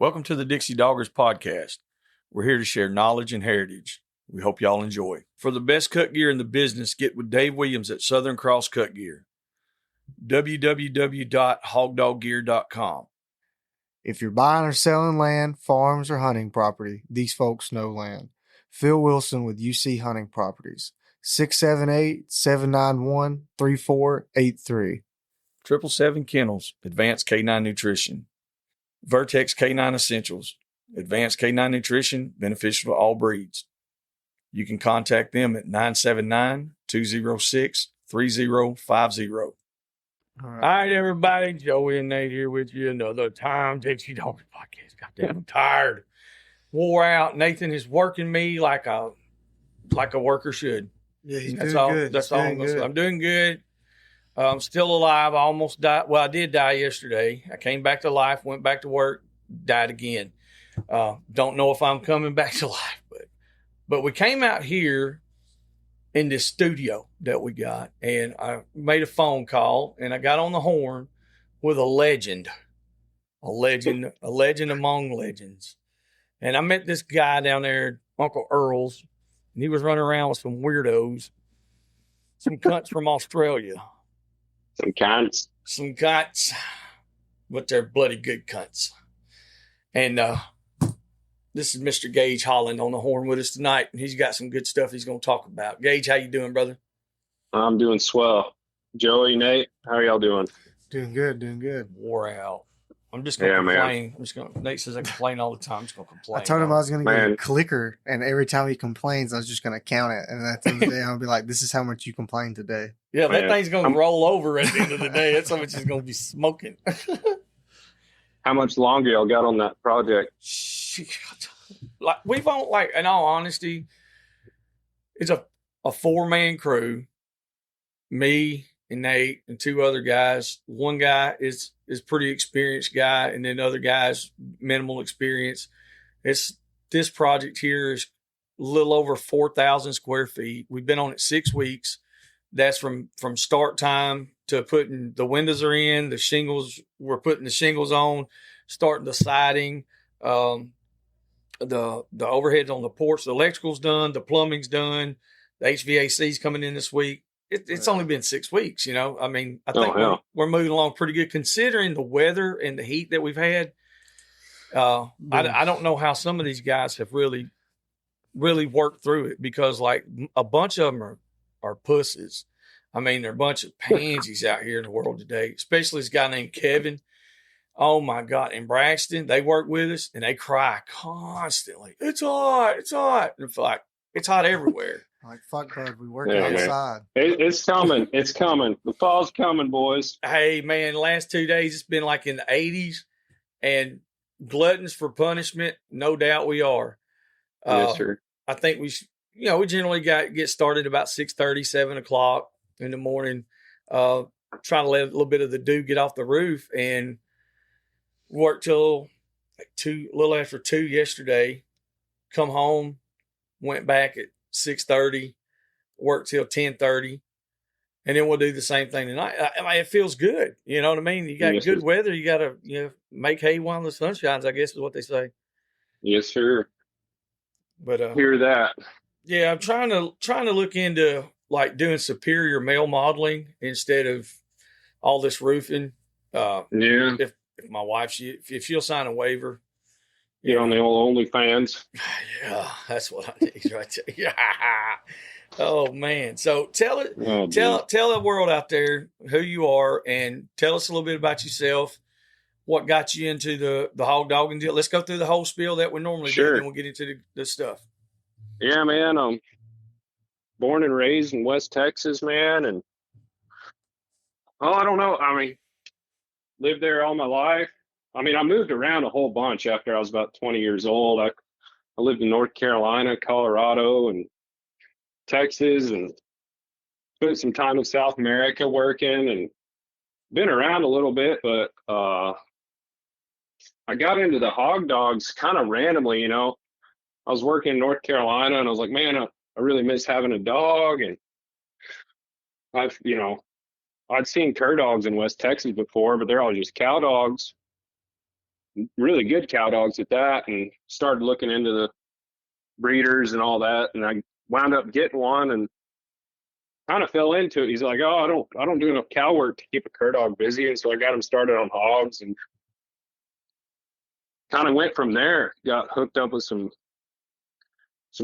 Welcome to the Dixie Doggers podcast. We're here to share knowledge and heritage. We hope y'all enjoy. For the best cut gear in the business, get with Dave Williams at Southern Cross Cut Gear. www.hogdoggear.com. If you're buying or selling land, farms, or hunting property, these folks know land. Phil Wilson with UC Hunting Properties, 678-791-3483. 777 Kennels, Advanced K9 Nutrition. Vertex K9 Essentials, Advanced K9 Nutrition, beneficial to all breeds. You can contact them at 979-206-3050. All right, everybody. Joey and Nate here with you another time. Dixie Doggers podcast. Goddamn, I'm tired. Wore out. Nathan is working me like a worker should. Yeah, he's That's doing all. good. That's He's all. doing good. I'm doing good. I'm still alive. I almost died. Well, I did die yesterday. I came back to life, went back to work, died again. Don't know if I'm coming back to life, but we came out here in this studio that we got, and I made a phone call, and I got on the horn with a legend among legends. And I met this guy down there, Uncle Earl's, and he was running around with some weirdos, some cunts from Australia. Some cunts, but they're bloody good cunts. And this is Mr. Gage Holland on the horn with us tonight, and he's got some good stuff he's going to talk about. Gage, how you doing, brother? I'm doing swell. Joey, Nate, how are y'all doing? Doing good. Wore out. I'm just going to complain. Man. Nate says I complain all the time. I'm just going to complain. I told him I was going to get a clicker, and every time he complains, I was just going to count it. And at the end of the day, I'll be like, this is how much you complain today. Yeah, that thing's going to roll over at the end of the day. That's how much he's going to be smoking. How much longer y'all got on that project? Like we've on, like, in all honesty, it's a 4-man crew. Me and Nate and 2 other guys. One guy is pretty experienced guy, and then other guys minimal experience. This project here is a little over 4,000 square feet. We've been on it 6 weeks. That's from start time to putting the windows are in, the shingles, we're putting the shingles on, starting the siding, the overheads on the porch, the electrical's done, the plumbing's done, the HVAC's coming in this week. It's only been 6 weeks, you know. I mean, I think we're moving along pretty good considering the weather and the heat that we've had. I don't know how some of these guys have really worked through it, because like a bunch of them are pussies. I mean, they're a bunch of pansies out here in the world today, especially this guy named Kevin. Oh my God. In Braxton, they work with us and they cry constantly. It's hot. And it's like, it's hot everywhere. Like, fuck, bud, we work outside. It's coming. It's coming. The fall's coming, boys. Hey, man, the last 2 days, it's been like in the 80s, and gluttons for punishment. No doubt we are. Yes, sir. I think we generally get started about 6:30, 7 o'clock in the morning, trying to let a little bit of the dew get off the roof, and work till like a little after 2 yesterday. Come home, went back at 6:30, worked till 10:30, and then we'll do the same thing tonight. I mean, it feels good. You know what I mean? You got good weather. You got to make hay while the sun shines, I guess is what they say. Yes, sir. But hear that. Yeah, I'm trying to look into like doing superior male modeling instead of all this roofing. If my wife, if she'll sign a waiver. Get on the old OnlyFans. Yeah, that's what I need right there. Yeah. Oh man. So tell the world out there who you are, and tell us a little bit about yourself. What got you into the hog dogging deal? Let's go through the whole spiel that we normally do, and then we'll get into the stuff. Yeah, man. I'm born and raised in West Texas, man, and I don't know. I mean, lived there all my life. I mean, I moved around a whole bunch after I was about 20 years old. I lived in North Carolina, Colorado, and Texas, and spent some time in South America working, and been around a little bit, but I got into the hog dogs kind of randomly, you know. I was working in North Carolina, and I was like, man, I really miss having a dog. And I'd seen cur dogs in West Texas before, but they're all just cow dogs. really good cow dogs at that, and started looking into the breeders and all that. And I wound up getting one and kind of fell into it. He's like, oh, I don't do enough cow work to keep a cur dog busy. And so I got him started on hogs and kind of went from there. Got hooked up with some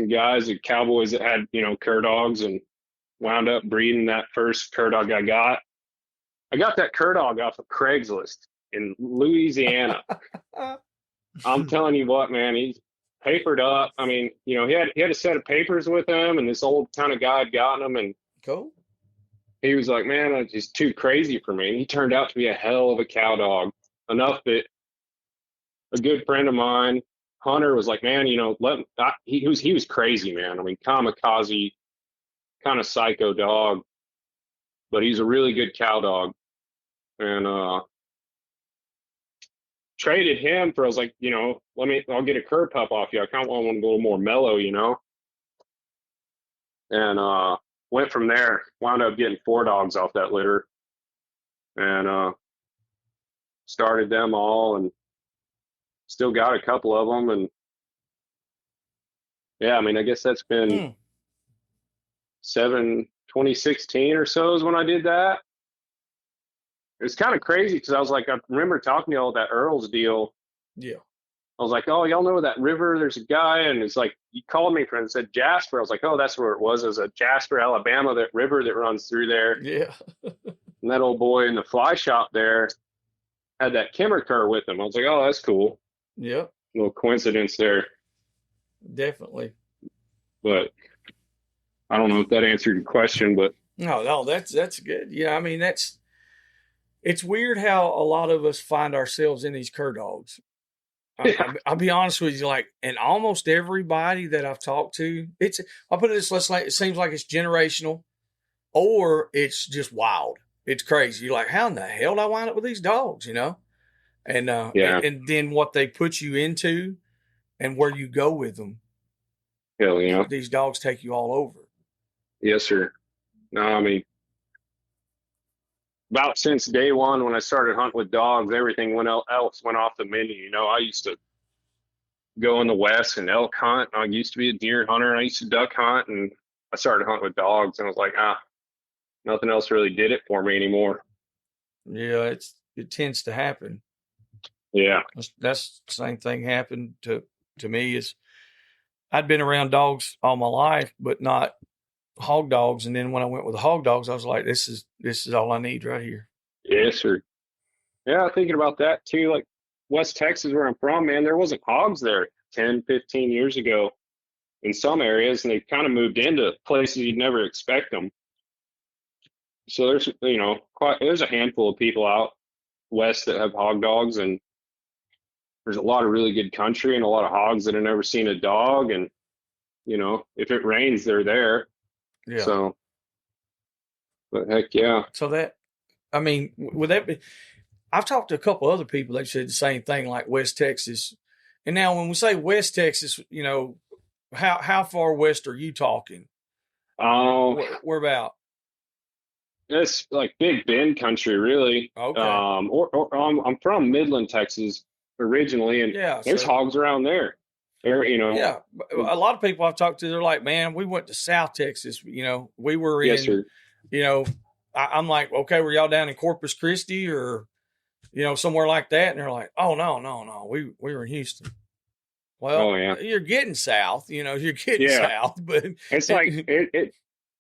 guys and cowboys that had, cur dogs, and wound up breeding that first cur dog I got. I got that cur dog off of Craigslist in Louisiana. I'm telling you what, man, he's papered up. I mean, he had a set of papers with him, and this old kind of guy had gotten him, and cool. He was like, man, that's just too crazy for me. And he turned out to be a hell of a cow dog. Enough that a good friend of mine, Hunter, was like, man, he was crazy, man. I mean, kamikaze, kind of psycho dog, but he's a really good cow dog. And traded him for, I was like, I'll get a cur pup off you. I kind of want one a little more mellow, And went from there. Wound up getting 4 dogs off that litter, and started them all, and still got a couple of them. And yeah, I mean, I guess that's been 2016 or so is when I did that. It was kind of crazy because I was like, I remember talking to y'all that Earl's deal. Yeah. I was like, oh, y'all know that river? There's a guy, and it's like, he called me and said Jasper. I was like, oh, that's where it was. It was a Jasper, Alabama, that river that runs through there. Yeah. And that old boy in the fly shop there had that Kimmer cur with him. I was like, oh, that's cool. Yeah. Little coincidence there. Definitely. But I don't know if that answered your question, but no, that's good. Yeah, I mean, it's weird how a lot of us find ourselves in these cur dogs. yeah. I'll be honest with you, like, and almost everybody that I've talked to, I'll put it this way, it seems like it's generational, or it's just wild. It's crazy. You're like, how in the hell did I wind up with these dogs, And Yeah. and then what they put you into and where you go with them. Hell yeah. These dogs take you all over. Yes, sir. No, I mean, about since day one when I started hunting with dogs, everything else went off the menu. I used to go in the West and elk hunt. I used to be a deer hunter, and I used to duck hunt, and I started hunting with dogs, and I was like, nothing else really did it for me anymore. Yeah, it tends to happen. Yeah. That's the same thing happened to me. Is I'd been around dogs all my life, but not hog dogs. And then when I went with the hog dogs, I was like, this is all I need right here. Yes, sir. Yeah, thinking about that too. Like West Texas, where I'm from, man, there wasn't hogs there 10, 15 years ago in some areas, and they've kind of moved into places you'd never expect them. So there's, there's a handful of people out west that have hog dogs, and there's a lot of really good country and a lot of hogs that have never seen a dog. And, if it rains, they're there. Yeah. So, but heck yeah. So would that be, I've talked to a couple other people that said the same thing, like West Texas. And now when we say West Texas, how far west are you talking? Where about? It's like Big Bend country, really. Okay. I'm from Midland, Texas originally, and there's hogs around there. Yeah, a lot of people I've talked to, they're like, man, we went to South Texas. We were in, yes, sir. I'm like, okay, were y'all down in Corpus Christi or, somewhere like that? And they're like, oh, no. We were in Houston. Well, you're getting south, you're getting south, but it's like,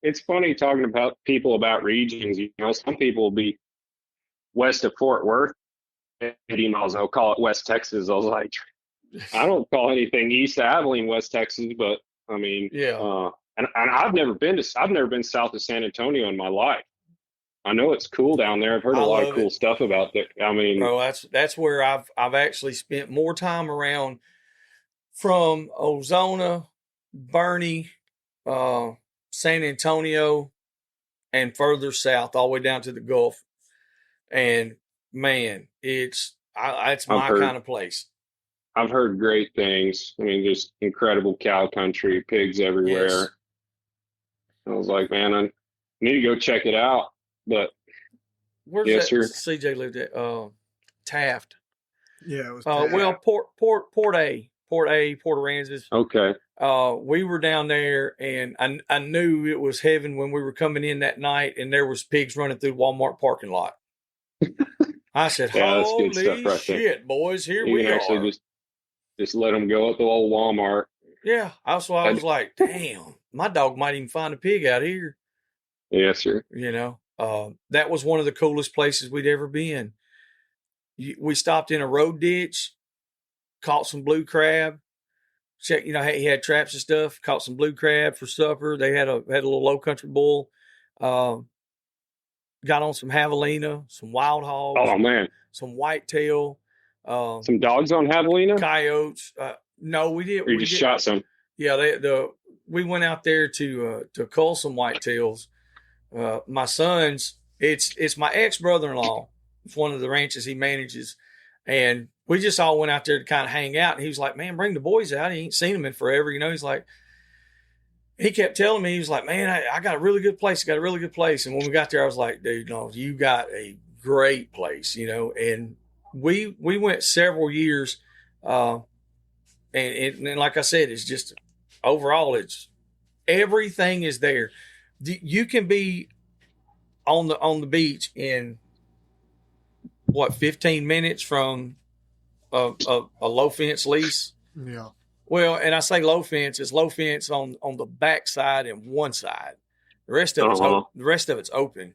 it's funny talking about people about regions. Some people will be west of Fort Worth, 80 miles, they'll call it West Texas. I was like, I don't call anything east of Abilene West Texas, but I mean, and I've never been south of San Antonio in my life. I know it's cool down there. I've heard a lot of cool stuff about that. I mean, bro, that's where I've actually spent more time around, from Ozona, Bernie, San Antonio, and further south, all the way down to the Gulf. And man, it's my kind of place. I've heard great things. I mean, just incredible cow country, pigs everywhere. Yes. I was like, man, I need to go check it out. But where's that CJ lived at? Taft. Yeah, it was. Well, Port Aransas. Okay. We were down there, and I knew it was heaven when we were coming in that night, and there was pigs running through the Walmart parking lot. I said, Yeah, that's good stuff "Holy right there. shit, boys! Here You we can are." actually just let them go up the old Walmart. Yeah, I was like, "Damn, my dog might even find a pig out here." Yes, sir. You know, that was one of the coolest places we'd ever been. We stopped in a road ditch, caught some blue crab. Check, he had traps and stuff. Caught some blue crab for supper. They had a little low country bull. Uh, got on some javelina, some wild hogs, Oh man, some whitetail, some dogs on javelina. coyotes. No, we didn't. Or you We just did. shot some. Yeah, we went out there to cull some whitetails. My son's. It's my ex brother-in-law. It's one of the ranches he manages, and we just all went out there to kind of hang out. And he was like, "Man, bring the boys out. He ain't seen them in forever." He's like, he kept telling me, he was like, "Man, I got a really good place. I got a really good place." And when we got there, I was like, "Dude, no, you got a great place, And we went several years, and like I said, it's just overall, it's everything is there. You can be on the beach in 15 minutes from a low fence lease. Yeah. Well, and I say low fence, it's low fence on the back side and one side. The rest of it's open.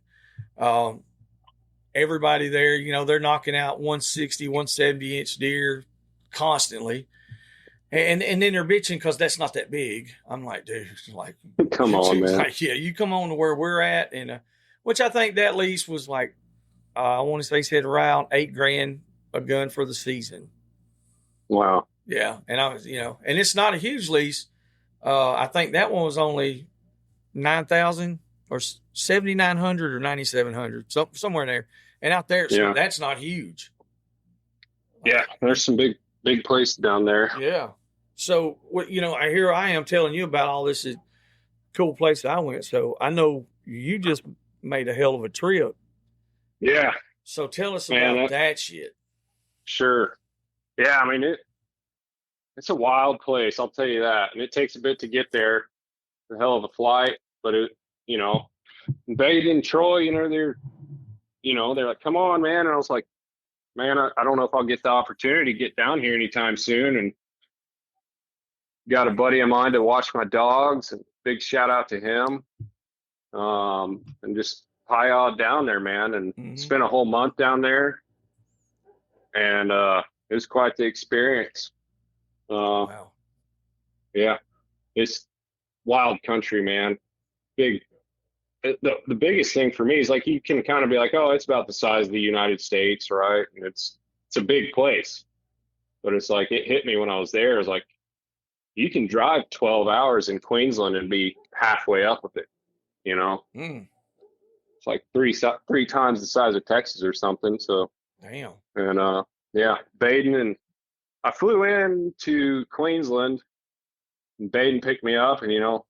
Everybody there, they're knocking out 160, 170 inch deer constantly. And then they're bitching because that's not that big. I'm like, dude, like, come on, man. Like, yeah, you come on to where we're at, and which I think that lease was like, I want to say he said around $8,000 a gun for the season. Wow. Yeah, and I was, and it's not a huge lease. I think that one was only 9,000 or 7,900 or 9,700, somewhere in there. And out there, that's not huge. Yeah, there's some big places down there. Yeah. So, here I am telling you about all this cool place I went. So I know you just made a hell of a trip. Yeah. So tell us about that shit. Sure. Yeah, I mean it's a wild place, I'll tell you that. And it takes a bit to get there. It's a hell of a flight, but Bade and Troy, they're like, "Come on, man." And I was like, "Man, I don't know if I'll get the opportunity to get down here anytime soon." And got a buddy of mine to watch my dogs, and big shout out to him. And just piled down there, man, and spent a whole month down there. And it was quite the experience. Wow. Yeah, it's wild country, man. The biggest thing for me is like, you can kind of be like, "Oh, it's about the size of the United States, right?" And it's a big place, but it's like, it hit me when I was there. It was like, you can drive 12 hours in Queensland and be halfway up with it, It's like three times the size of Texas or something. So damn. And Baden, and I flew in to Queensland, and Baden picked me up, and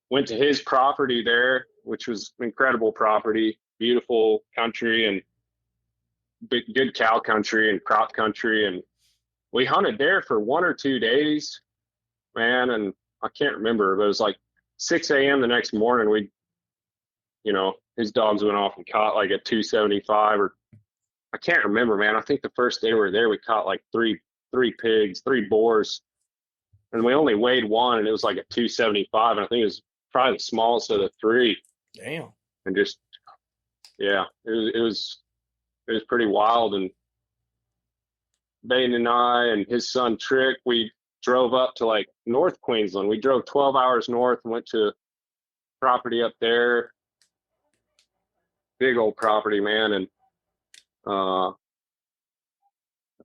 went to his property there, which was incredible property, beautiful country, and good cow country and crop country. And we hunted there for 1 or 2 days, man. And I can't remember, but it was like 6 a.m. the next morning. His dogs went off and caught like a 275, or I can't remember, man. I think the first day we were there, we caught like three pigs, 3 boars, and we only weighed one, and it was like a 275. And I think it was probably the smallest of the 3. Damn. And just, yeah, it was pretty wild. And Baden and I and his son Trick, we drove up to like North Queensland. We drove 12 hours north and went to property up there. Big old property, man. And I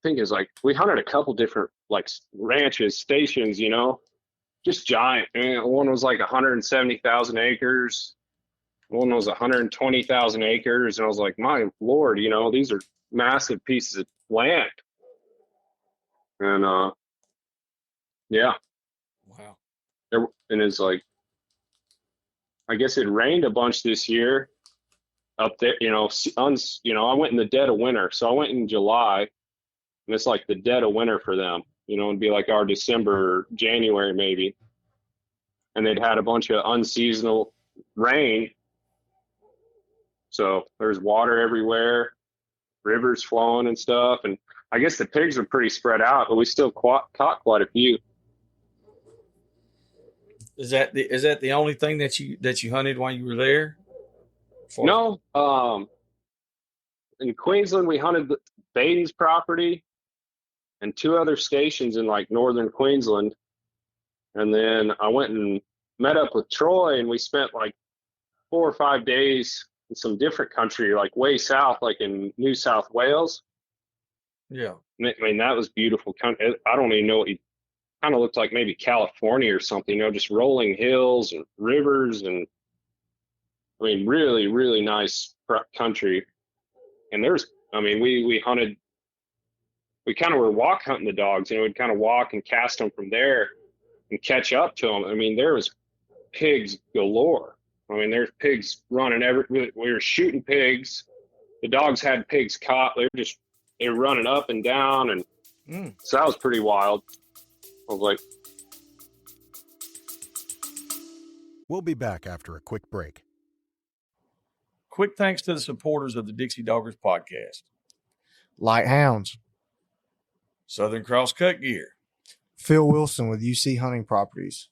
think it's like, we hunted a couple different like ranches, stations, just giant. And one was like 170,000 acres. One was 120,000 acres. And I was like, my Lord, these are massive pieces of land. And yeah. Wow. And it's like, I guess it rained a bunch this year up there, I went in the dead of winter. So I went in July, and it's like the dead of winter for them. It'd be like our December, January maybe, and they'd had a bunch of unseasonal rain, so there's water everywhere, rivers flowing and stuff, and I guess the pigs were pretty spread out, but we still caught quite a few. Is that the only thing that you hunted while you were there? No, in Queensland we hunted Baden's property and 2 other stations in like northern Queensland, and then I went and met up with Troy, and we spent like 4 or 5 days in some different country, like way south, like in New South Wales. Yeah, I mean that was beautiful. I don't even know what you kind of looked like, maybe California or something, just rolling hills and rivers, and I mean, really, really nice country. And we hunted, we kind of were walk hunting the dogs, we'd kind of walk and cast them from there and catch up to them. I mean, there was pigs galore. I mean, there's pigs running we were shooting pigs. The dogs had pigs caught. They were running up and down. And so that was pretty wild. I was like, We'll be back after a quick break. Quick thanks to the supporters of the Dixie Doggers podcast. Light Hounds. Southern Cross Cut Gear. Phil Wilson with UC Hunting Properties.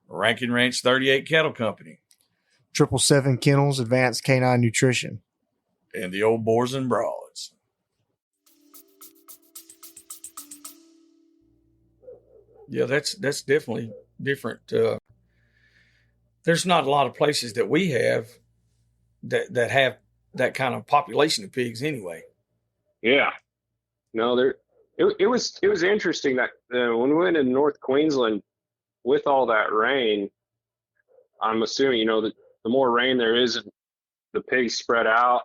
Rankin Ranch 38 Cattle Company. 777 Kennels Advanced Canine Nutrition. And the old Boars N Broads. Yeah, that's definitely different. There's not a lot of places that we have that have that kind of population of pigs anyway. Yeah. No, it was interesting that when we went in North Queensland with all that rain, I'm assuming, that the more rain there is, the pigs spread out.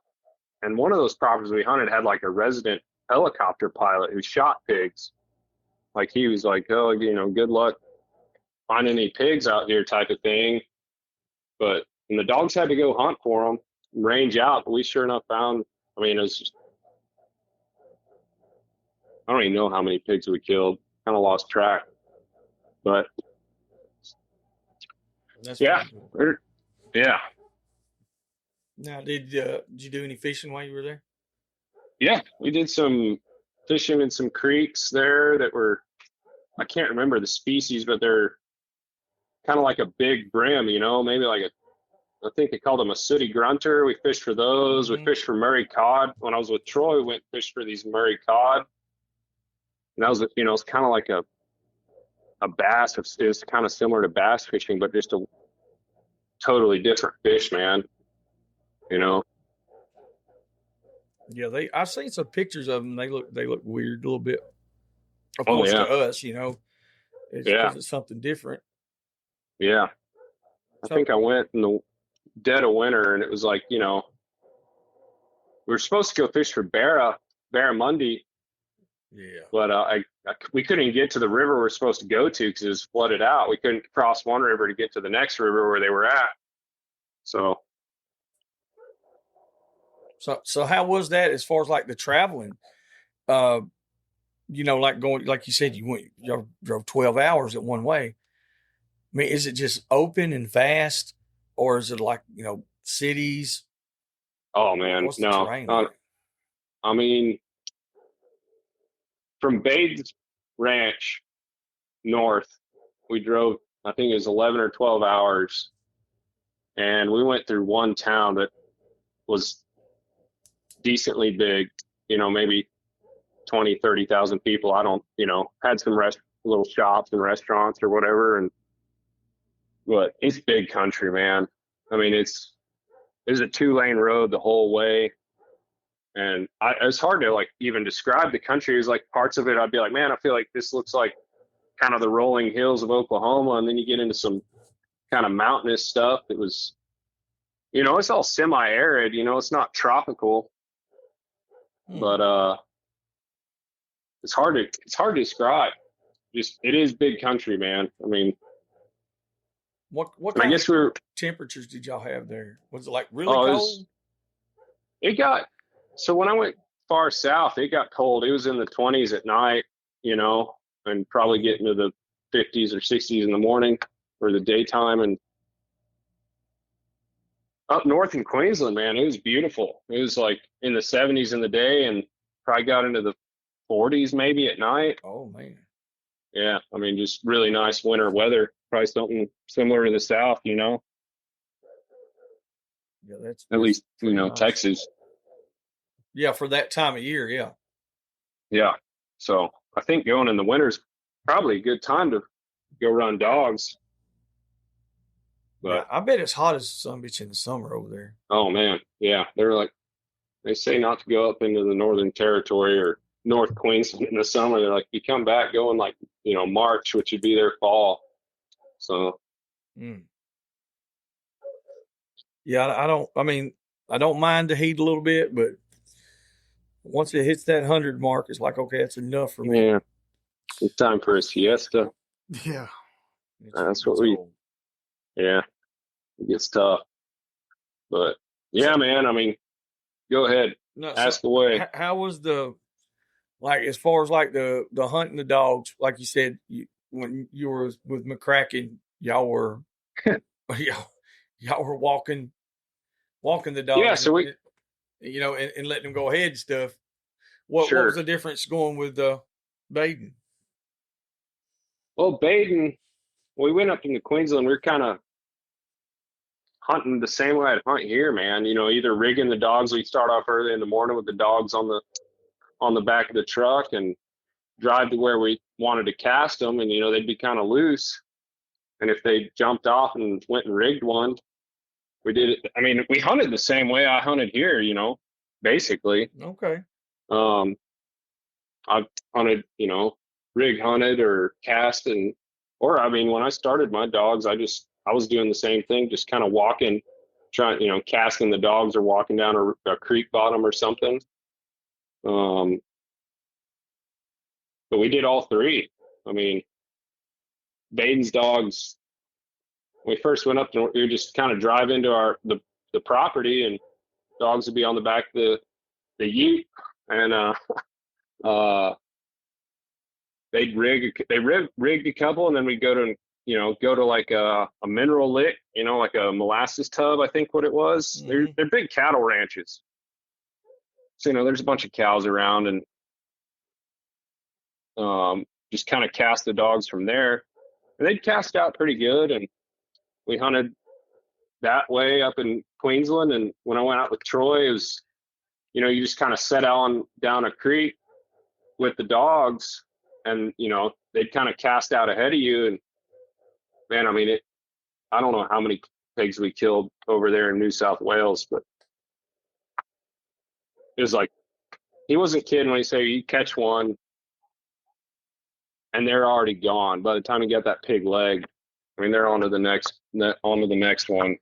And one of those properties we hunted had like a resident helicopter pilot who shot pigs. Like he was like, oh, good luck finding any pigs out here type of thing. And the dogs had to go hunt for them, range out, but we sure enough found, it was just, I don't even know how many pigs we killed. Kind of lost track. But That's yeah. cool. Yeah. Now, did you do any fishing while you were there? Yeah, we did some fishing in some creeks there that were, I can't remember the species, but they're kind of like a big brim, maybe like I think they called them a sooty grunter. We fished for those. We fished for Murray cod. When I was with Troy, we went and fished for these Murray cod. And that was, it's kind of like a bass. It's kind of similar to bass fishing, but just a totally different fish, man. Yeah, I've seen some pictures of them. They look weird a little bit. Of course, to us, it's something different. Yeah. I think I went in the dead of winter, and it was like, we were supposed to go fish for barramundi. Yeah. But we couldn't get to the river we're supposed to go to because it was flooded out. We couldn't cross one river to get to the next river where they were at. So how was that as far as like the traveling? Like going, like you said, you drove 12 hours at one way. I mean, is it just open and vast, or is it like, cities? Oh man, What's the no. terrain like? I mean, from Bade's Ranch north, we drove, I think it was 11 or 12 hours, and we went through one town that was decently big, maybe 20, 30,000 people. I don't, had some little shops and restaurants or whatever. But it's big country, man. I mean, it's a 2-lane road the whole way. And it's hard to like even describe the country. It's like parts of it, I'd be like, man, I feel like this looks like kind of the rolling hills of Oklahoma. And then you get into some kind of mountainous stuff. It was, it's all semi-arid, it's not tropical, but it's hard to describe. Just, it is big country, man. I mean, what I guess temperatures did y'all have there? Was it like really cold? So when I went far south, it got cold. It was in the 20s at night, you know, and probably getting to the 50s or 60s in the morning or the daytime. And up north in Queensland, man, it was beautiful. It was like in the 70s in the day and probably got into the 40s maybe at night. Oh man. Yeah, I mean, just really nice winter weather. Probably something similar to the South, you know. Yeah, that's At least, you pretty know, nice. Texas. Yeah, for that time of year, yeah. Yeah. So I think going in the winter's probably a good time to go run dogs. Yeah, But I bet it's hot as some bitch in the summer over there. oh man, yeah, they say not to go up into the Northern Territory or North Queensland in the summer. They're like, you come back going like, you know, March, which would be their fall. So Yeah, I don't mind the heat a little bit, but once it hits that 100 mark, it's like, okay, that's enough for me. yeah, it's time for a siesta. Yeah. That's what we. old. Yeah, it gets tough. But yeah, man, I mean, go ahead, No, ask away. How was like as far as like the hunting the dogs? Like you said, when you were with McCracken, y'all were y'all were walking the dogs. Yeah, so we, you know, and letting them go ahead and stuff. What sure. was the difference going with Baden? Well, Baden, we went up into Queensland. We were kind of hunting the same way I'd hunt here, man. You know, either rigging the dogs. We'd start off early in the morning with the dogs on the back of the truck and drive to where we wanted to cast them, and you know they'd be kind of loose. And if they jumped off and went and rigged one, we did it. I mean, we hunted the same way I hunted here, you know, basically. Okay. I've hunted, you know, rig hunted or cast or I mean, when I started my dogs, I was doing the same thing, just kind of walking, trying, you know, casting the dogs or walking down a creek bottom or something. But we did all three. I mean, Baden's dogs, when we first went up, we would just kind of drive into the property, and dogs would be on the back of the ute, and they'd rigged a couple, and then we'd go to like a mineral lick, you know, like a molasses tub, I think what it was. Mm-hmm. They're big cattle ranches. So, you know, there's a bunch of cows around, and just kind of cast the dogs from there. And they'd cast out pretty good, and we hunted that way up in Queensland. And when I went out with Troy, it was, you know, you just kind of set down a creek with the dogs, and you know they'd kind of cast out ahead of you. And man, I mean, I don't know how many pigs we killed over there in New South Wales, but it was like, he wasn't kidding when he said you catch one and they're already gone by the time you get that pig leg. I mean, they're on to the next one,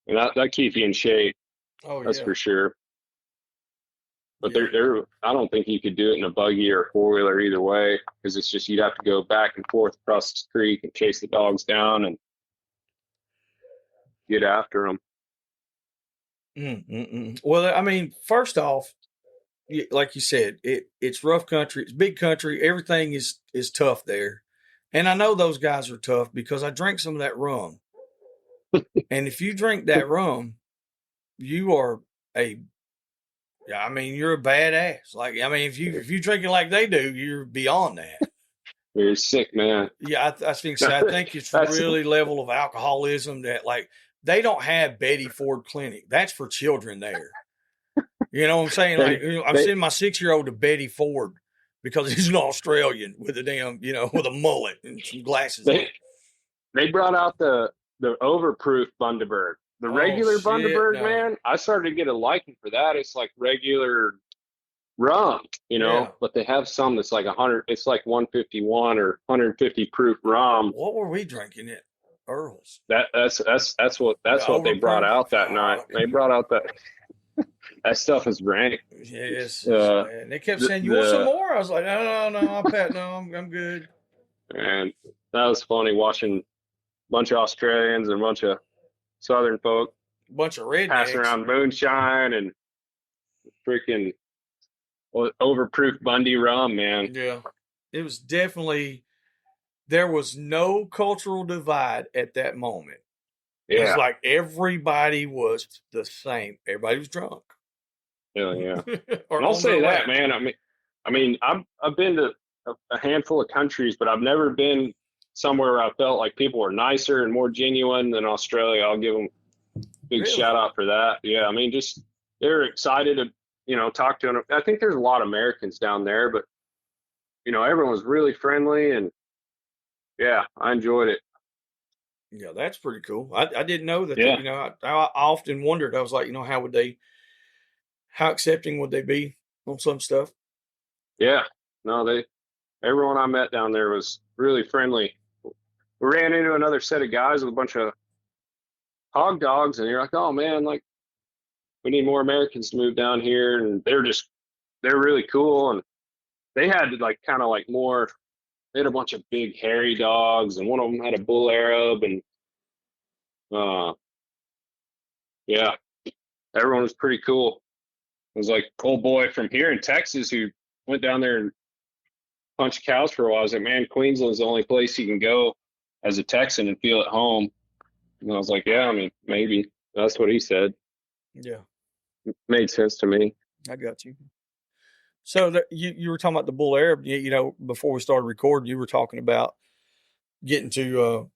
and that keeps you in shape. Oh, That's yeah. for sure. But Yeah. I don't think you could do it in a buggy or a four-wheeler either way, because it's just, you'd have to go back and forth across the creek and chase the dogs down and get after them. Well, I mean, first off, like you said, it's rough country, it's big country, everything is tough there. And I know those guys are tough because I drank some of that rum. And if you drink that rum, you are you're a badass. Like, I mean, if you drink it like they do, you're beyond that. You're a sick man. Yeah, I think so. I think it's really level of alcoholism that, like, they don't have Betty Ford Clinic. That's for children there. You know what I'm saying? Like, you know, I'm sending my 6-year-old to Betty Ford because he's an Australian with a damn, you know, with a mullet and some glasses. They brought out the overproof Bundaberg. The regular Bundaberg, man, I started to get a liking for that. It's like regular rum, you know, but they have some that's like 100. It's like 151 or 150 proof rum. What were we drinking at Earl's? That's what they brought out that night. They brought out that stuff is rank. Yes, and they kept saying, "You want some more?" I was like, "No, I'm good." And that was funny watching a bunch of Australians and a bunch of Southern folk, a bunch of rednecks passing around moonshine and freaking overproof Bundy rum, man. Yeah. It was definitely, there was no cultural divide at that moment. It was Yeah. like everybody was the same. Everybody was drunk. Yeah. Or And I'll on say their that, way. man. I've been to a handful of countries, but I've never been somewhere where I felt like people were nicer and more genuine than Australia. I'll give them a big Really? shout out for that. Yeah, I mean, just they're excited to, talk to them. I think there's a lot of Americans down there, but everyone was really friendly, and yeah, I enjoyed it. Yeah, that's pretty cool. I didn't know that. Yeah, I often wondered. I was like, how accepting would they be on some stuff? yeah. No, everyone I met down there was really friendly. We ran into another set of guys with a bunch of hog dogs, and you're like, oh man, like we need more Americans to move down here, and they're really cool, and they had like kind of like more. They had a bunch of big hairy dogs, and one of them had a bull Arab, and uh, yeah, everyone was pretty cool. It was like old boy from here in Texas who went down there and punched cows for a while. I was like, man, Queensland's the only place you can go as a Texan and feel at home. And I was like, yeah, I mean, maybe. That's what he said. Yeah, Made sense to me. I got you. So you were talking about the bull Arab. Before we started recording, you were talking about getting to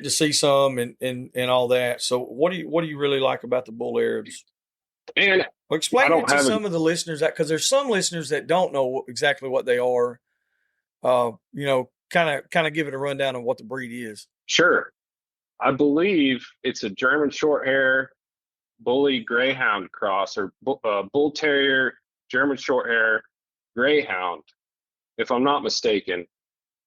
see some and all that. So what do you really like about the bull Arabs? And Well, I explain it don't to have some of the listeners, that because there's some listeners that don't know exactly what they are. Kind of give it a rundown of what the breed is. sure. I believe it's a German short hair bully greyhound cross, or bull terrier, German short hair greyhound, if I'm not mistaken.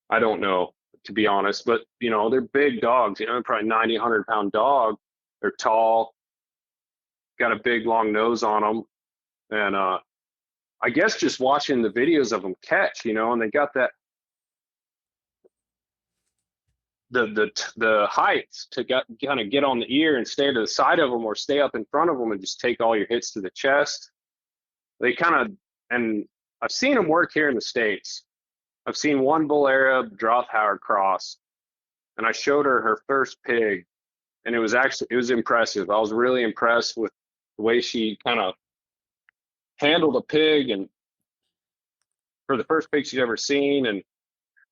I don't know, to be honest, but they're big dogs, probably 90, 100-pound dog. They're tall, got a big long nose on them. And I guess just watching the videos of them catch, and they got that the heights to kind of get on the ear and stay to the side of them or stay up in front of them and just take all your hits to the chest. They kind of, and I've seen them work here in the States. I've seen one bull Arab Drothauer cross, and I showed her first pig, and it was impressive. I was really impressed with the way she kind of handled a pig, and for the first pig she's ever seen. And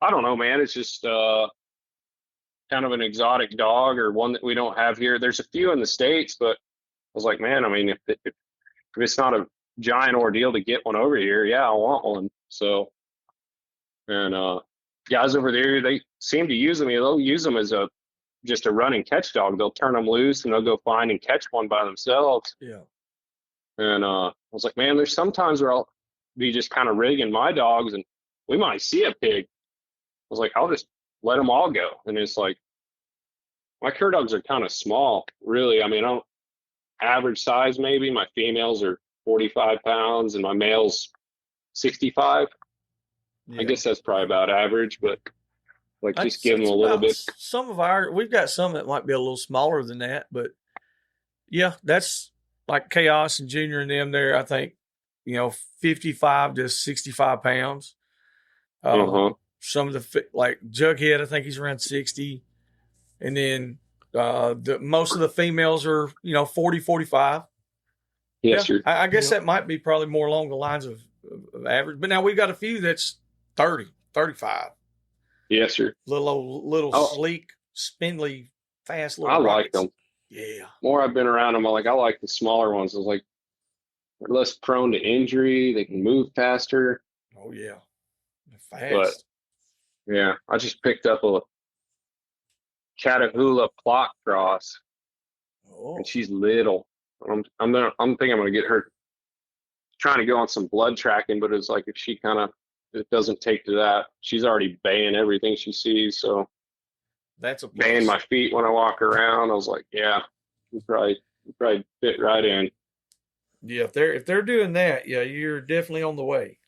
I don't know, man, it's just kind of an exotic dog, or one that we don't have here. There's a few in the States, but I was like, man, I mean, if it's not a giant ordeal to get one over here, yeah, I want one. So, and guys over there, they seem to use them. They'll use them as just a run and catch dog. They'll turn them loose and they'll go find and catch one by themselves. Yeah. And I was like, man, there's sometimes where I'll be just kind of rigging my dogs, and we might see a pig. I was like, I'll just let them all go. And it's like, my cur dogs are kind of small, really. I mean, average size maybe. My females are 45 pounds and my male's 65. Yeah. I guess that's probably about average, but like just give them a little bit. We've got some that might be a little smaller than that, but yeah, that's like Chaos and Junior and them there. I think 55 to 65 pounds. Some of the like Jughead, I think he's around 60, and then most of the females are 40, 45. Yes, yeah, I guess that might be probably more along the lines of average. But now we've got a few that's 30, 35. Yes, sir. Little sleek, spindly, fast little I rockets. like them. Yeah. More I've been around them, I like the smaller ones. I was like, they're less prone to injury. They can move faster. Oh yeah, they're fast. But yeah, I just picked up a Catahoula Plot cross, and she's little. I'm thinking I'm gonna get her, trying to go on some blood tracking, but it's like if she it doesn't take to that, she's already baying everything she sees. So that's a baying my feet when I walk around. I was like, yeah, you probably fit right in. Yeah, if they're doing that, yeah, you're definitely on the way.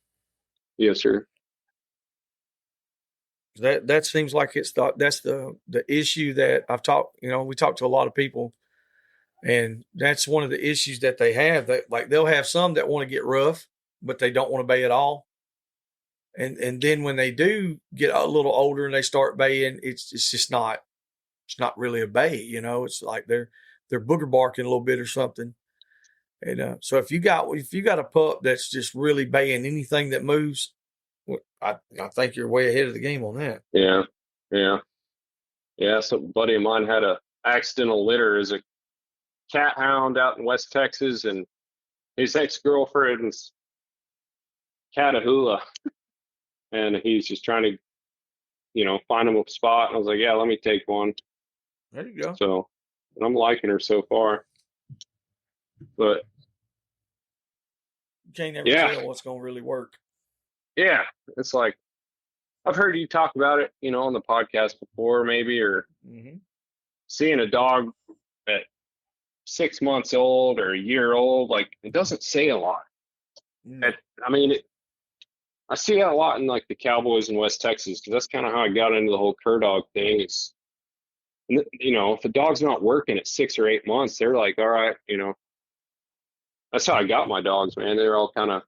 Yes, sir. That seems like that's the issue that I've talked. We talked to a lot of people And that's one of the issues that they have. That like they'll have some that want to get rough, but they don't want to bay at all. And then when they do get a little older and they start baying, it's just not really a bay, you know. It's like they're booger barking a little bit or something. And so if you got a pup that's just really baying anything that moves, I think you're way ahead of the game on that. Yeah, yeah, yeah. So, a buddy of mine had a accidental litter as a cat hound out in West Texas, and his ex-girlfriend's Catahoula, and he's just trying to, find him a spot. And I was like, yeah, let me take one. There you go. So, and I'm liking her so far. But you can't never tell what's going to really work. Yeah, it's like I've heard you talk about it, on the podcast before, maybe, or seeing a dog at 6 months old or a year old, like it doesn't say a lot. I see that a lot in like the Cowboys in West Texas, because that's kind of how I got into the whole cur dog thing. Is, if the dog's not working at 6 or 8 months, they're like, all right, that's how I got my dogs, man. They're all kind of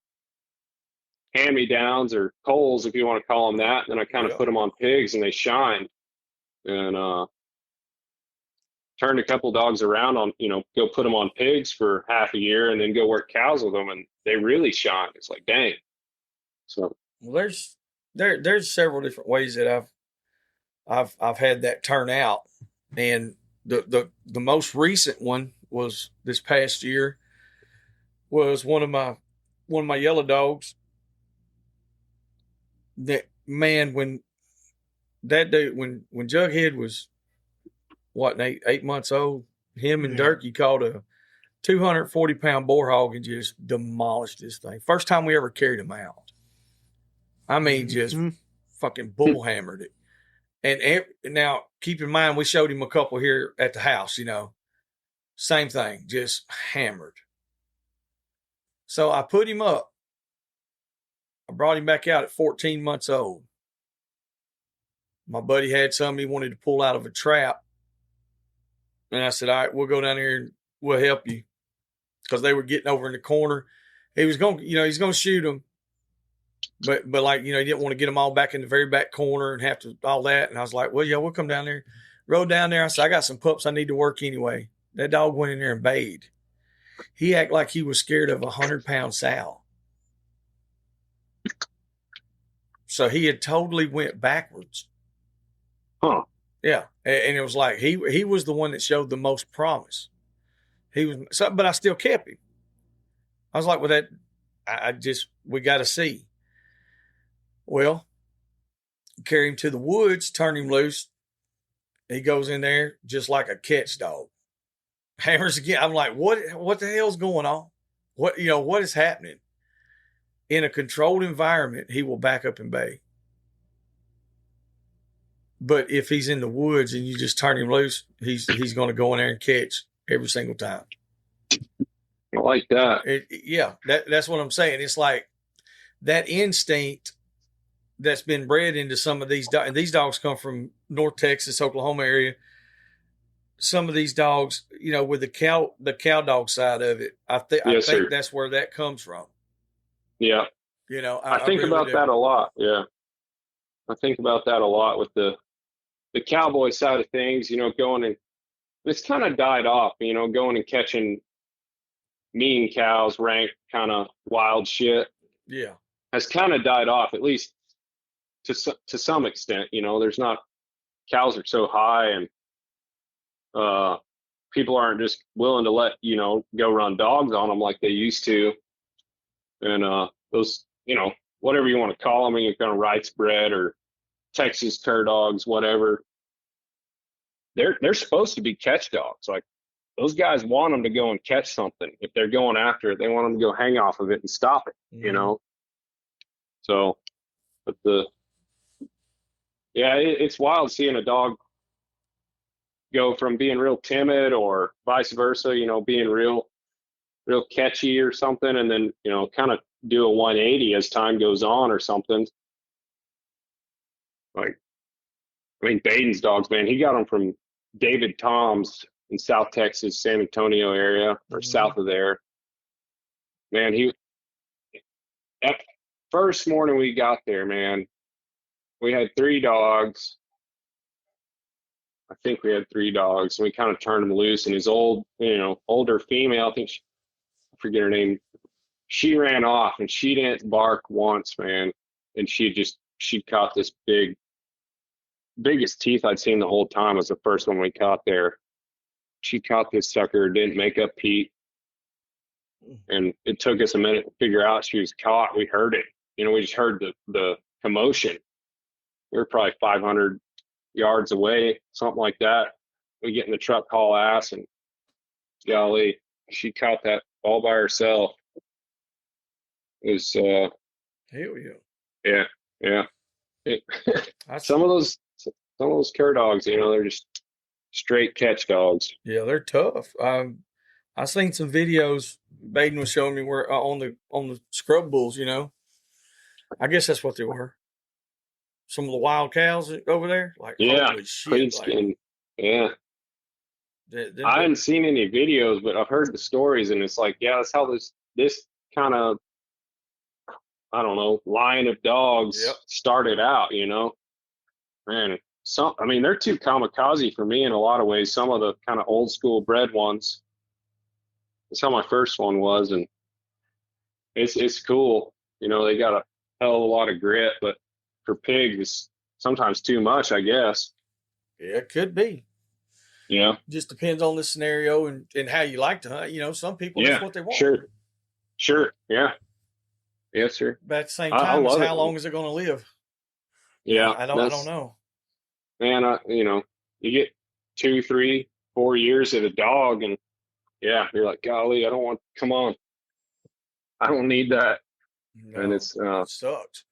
hand-me-downs or coals, if you want to call them that. And then I kind of put them on pigs, and they shined. And turned a couple dogs around on, go put them on pigs for half a year, and then go work cows with them, and they really shine. It's like, dang. So there's several different ways that I've had that turn out, and the most recent one was this past year. Was one of my yellow dogs. That man, when Jughead was what, 8 months old, him and Durkee caught a 240-pound boar hog and just demolished this thing. First time we ever carried him out. I mean, just fucking bull hammered it. And now, keep in mind, we showed him a couple here at the house. Same thing, just hammered. So I put him up. I brought him back out at 14 months old. My buddy had something he wanted to pull out of a trap. And I said, all right, we'll go down here and we'll help you. Because they were getting over in the corner. He was going, he's going to shoot them. But like, he didn't want to get them all back in the very back corner and have to all that. And I was like, well, yeah, we'll come down there. Rode down there. I said, I got some pups I need to work anyway. That dog went in there and bayed. He acted like he was scared of a 100-pound sow. So he had totally went backwards. Huh. Yeah. And it was like he was the one that showed the most promise. But I still kept him. I was like, well, we got to see. Well, carry him to the woods, turn him loose. He goes in there just like a catch dog. Hammers again. I'm like, what the hell's going on? What is happening? In a controlled environment, he will back up and bay. But if he's in the woods and you just turn him loose, he's going to go in there and catch every single time. I like that. That's what I'm saying. It's like that instinct that's been bred into some of these dogs. And these dogs come from North Texas, Oklahoma area. Some of these dogs, with the cow dog side of it, I think that's where that comes from. Yeah. I think really about that a lot. Yeah. I think about that a lot with the cowboy side of things, going and it's kind of died off, going and catching mean cows, rank kind of wild shit. Yeah. Has kind of died off, at least to some extent. There's not, cows are so high, and people aren't just willing to let, go run dogs on them like they used to. And those, whatever you want to call them, you're kind of rights bred or Texas cur dogs, whatever. They're supposed to be catch dogs. Like, those guys want them to go and catch something. If they're going after it, they want them to go hang off of it and stop it, So, but it's wild seeing a dog go from being real timid or vice versa, being real catchy or something, and then, kind of do a 180 as time goes on or something. Like, Baden's dogs, man, he got them from David Tom's in South Texas, San Antonio area, or south of there. Man, at first morning we got there, man, we had 3 dogs. I think we had 3 dogs, and we kind of turned them loose. And his older female, I forget her name, she ran off and she didn't bark once, man. And she caught this biggest teeth I'd seen the whole time was the first one we caught there. She caught this sucker, didn't make up Pete. And it took us a minute to figure out she was caught. We heard it. We just heard the commotion. We were probably 500 yards away, something like that. We get in the truck, haul ass, and golly, she caught that all by herself. It was hell yeah. Yeah. Some of those cur dogs, they're just straight catch dogs. Yeah, they're tough. I seen some videos Baden was showing me where on the scrub bulls. I guess that's what they were. Some of the wild cows over there, like holy shit, clean skin. Yeah. I haven't seen any videos, but I've heard the stories, and it's like, yeah, that's how this kind of, I don't know, line of dogs started out. Man, they're too kamikaze for me in a lot of ways. Some of the kind of old school bred ones. That's how my first one was, and it's cool. They got a hell of a lot of grit, but for pigs, it's sometimes too much, I guess. Yeah, it could be. Yeah. Just depends on the scenario and how you like to hunt. Some people, that's what they want. Sure. Yeah. Yes, sir. But at the same time, how long is it going to live? Yeah. I don't know. Man, you get 2, 3, 4 years of a dog, and yeah, you're like, golly, come on. I don't need that. No, and it sucks.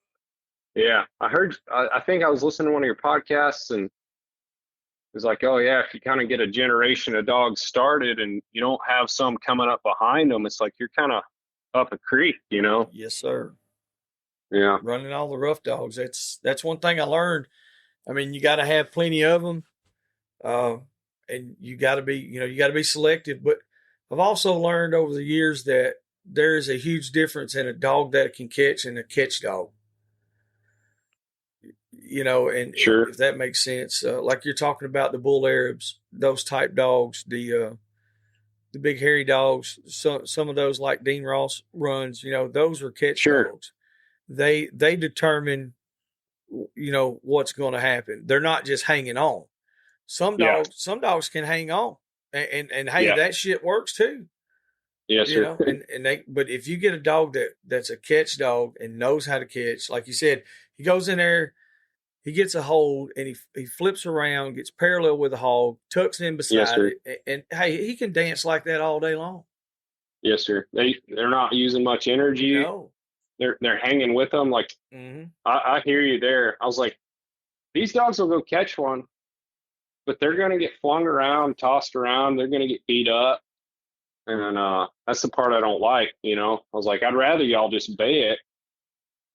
Yeah. I think I was listening to one of your podcasts, and it was like, oh yeah, if you kind of get a generation of dogs started and you don't have some coming up behind them, it's like you're kind of up a creek, Yes, sir. Yeah. Running all the rough dogs. That's one thing I learned. You got to have plenty of them. And you got to be selective, but I've also learned over the years that there is a huge difference in a dog that can catch and a catch dog. And sure. If that makes sense, like you're talking about the bull Arabs, those type dogs, the big hairy dogs, some of those like Dean Ross runs, those are catch dogs. They determine, what's going to happen. They're not just hanging on. Some dogs can hang on, and hey, that shit works too. Yes, sir. But if you get a dog that's a catch dog and knows how to catch, like you said, he goes in there, he gets a hold, and he flips around, gets parallel with the hog, tucks in beside it, and hey, he can dance like that all day long. Yes, sir. They're not using much energy. No. They're hanging with them. Like, I hear you there. I was like, these dogs will go catch one, but they're going to get flung around, tossed around. They're going to get beat up. And that's the part I don't like, I was like, I'd rather y'all just bay it.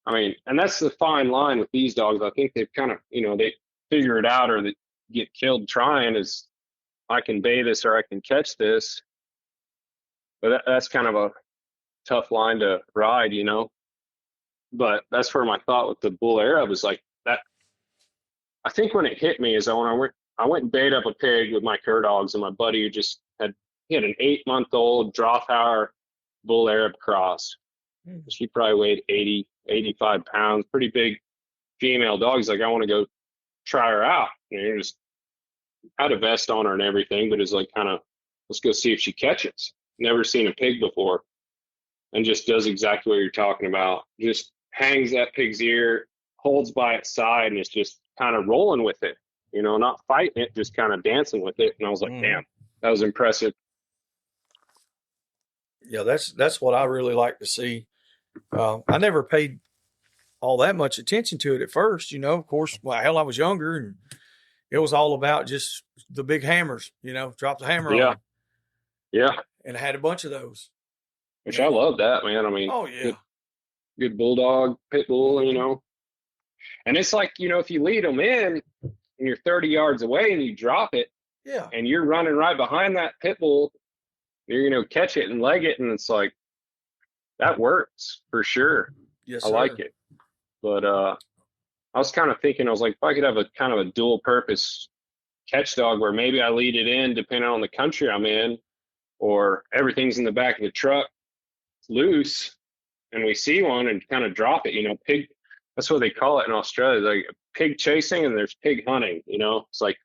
And that's the fine line with these dogs. I think they've kind of, they figure it out, or they get killed trying, is I can bay this or I can catch this. But that's kind of a tough line to ride, But that's where my thought with the bull Arab is like that. I think when it hit me is when I went and bayed up a pig with my cur dogs, and my buddy he had an 8-month-old Drothauer bull Arab cross. She probably weighed 80, 85 pounds, pretty big female dog. He's like, I want to go try her out. Just had a vest on her and everything, but it's like kind of, let's go see if she catches. Never seen a pig before, and just does exactly what you're talking about. Just hangs that pig's ear, holds by its side, and it's just kind of rolling with it, not fighting it, just kind of dancing with it. And I was like, damn, that was impressive. Yeah, that's what I really like to see. I never paid all that much attention to it at first, Of course, I was younger, and it was all about just the big hammers, drop the hammer on. Yeah. And I had a bunch of those. Which I love that, man. Oh yeah. Good bulldog, pit bull, And it's like, if you lead them in and you're 30 yards away and you drop it, Yeah. and you're running right behind that pit bull, you're going to catch it and leg it. And it's like, that works for sure. Yes, I sir. like it. But I was kind of thinking, I was like, if I could have a kind of a dual purpose catch dog where maybe I lead it in depending on the country I'm in, or everything's in the back of the truck loose and we see one and kind of drop it, pig. That's what they call it in Australia, like pig chasing, and there's pig hunting, it's like,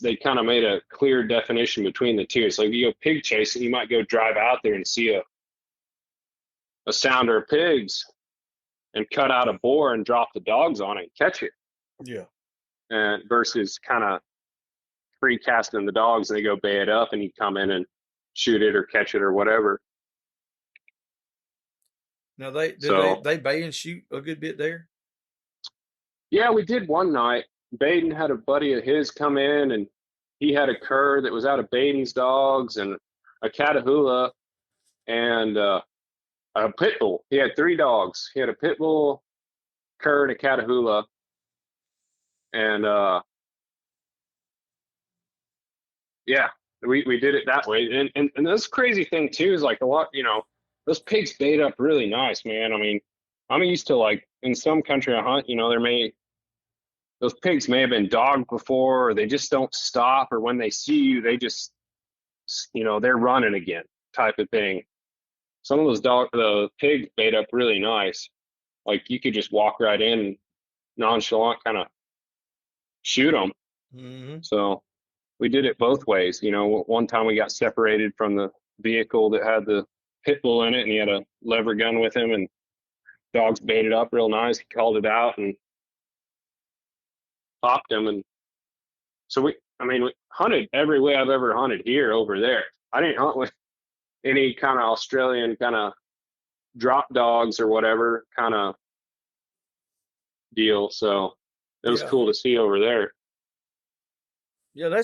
they kind of made a clear definition between the two. It's like you go pig chasing, you might go drive out there and see a sounder of pigs and cut out a boar and drop the dogs on it and catch it. Yeah. And versus kind of free casting the dogs, and they go bay it up and you come in and shoot it or catch it or whatever. Now they bay and shoot a good bit there. Yeah, we did one night. Baden had a buddy of his come in, and he had a cur that was out of Baden's dogs and a Catahoula and a pit bull. He had 3 dogs. He had a pit bull, cur, and a Catahoula. And yeah, we did it that way. And this crazy thing too is like a lot, those pigs bait up really nice, man. I mean, I'm used to, like, in some country I hunt, those pigs may have been dogged before, or they just don't stop, or when they see you, they just, they're running again type of thing. Some of those the pigs bait up really nice. Like you could just walk right in and nonchalant kind of shoot them. Mm-hmm. So we did it both ways. One time we got separated from the vehicle that had the pit bull in it, and he had a lever gun with him, and dogs baited up real nice. He called it out and popped him. And so we hunted every way I've ever hunted here over there. I didn't hunt with any kind of Australian kind of drop dogs or whatever kind of deal. So it was cool to see over there. Yeah,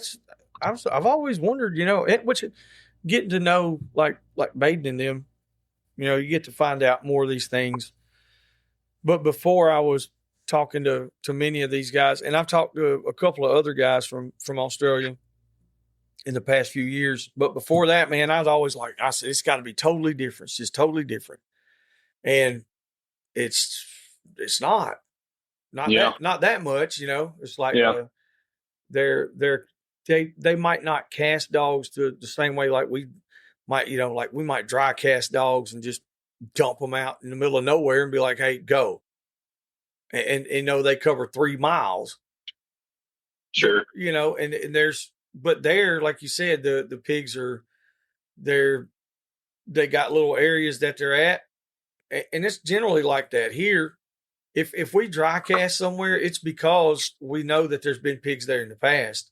I've always wondered, getting to know like Baden and them, you get to find out more of these things. But before, I was talking to many of these guys, and I've talked to a couple of other guys from Australia in the past few years. But before that, man, I was always like, I said, it's got to be totally different. It's just totally different. And it's not that much, it's like, they might not cast dogs to the same way like we might, like we might dry cast dogs and just dump them out in the middle of nowhere and be like, hey, go. And they cover 3 miles. Sure. But, and there's, but there, like you said, the pigs they got little areas that they're at. And it's generally like that here. If we dry cast somewhere, it's because we know that there's been pigs there in the past,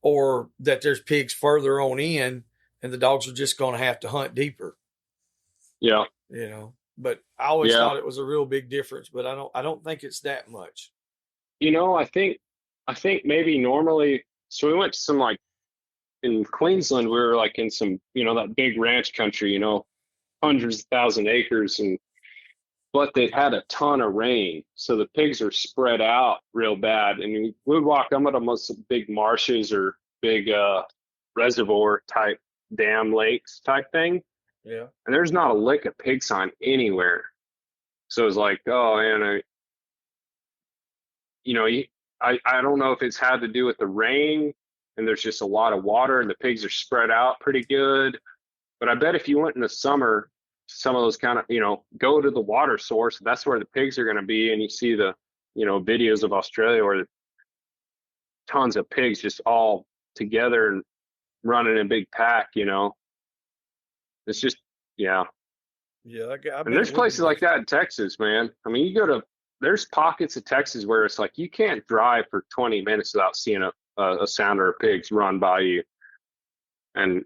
or that there's pigs further on in, and the dogs are just going to have to hunt deeper. Yeah. But I always thought it was a real big difference, but I don't think it's that much. I think maybe normally, so we went to some, like in Queensland, we were like in some, that big ranch country, hundreds of thousand acres, but they had a ton of rain. So the pigs are spread out real bad. And we would walk them at almost big marshes or big reservoir type dam lakes type thing. Yeah. And there's not a lick of pig sign anywhere. So it's like, oh, man, I don't know if it's had to do with the rain and there's just a lot of water and the pigs are spread out pretty good. But I bet if you went in the summer, some of those kind of, go to the water source, that's where the pigs are going to be. And you see the, videos of Australia where tons of pigs just all together and running in a big pack, It's just, yeah. Yeah. And there's places like that in Texas, man. I mean, there's pockets of Texas where it's like you can't drive for 20 minutes without seeing a sounder of pigs run by you. And,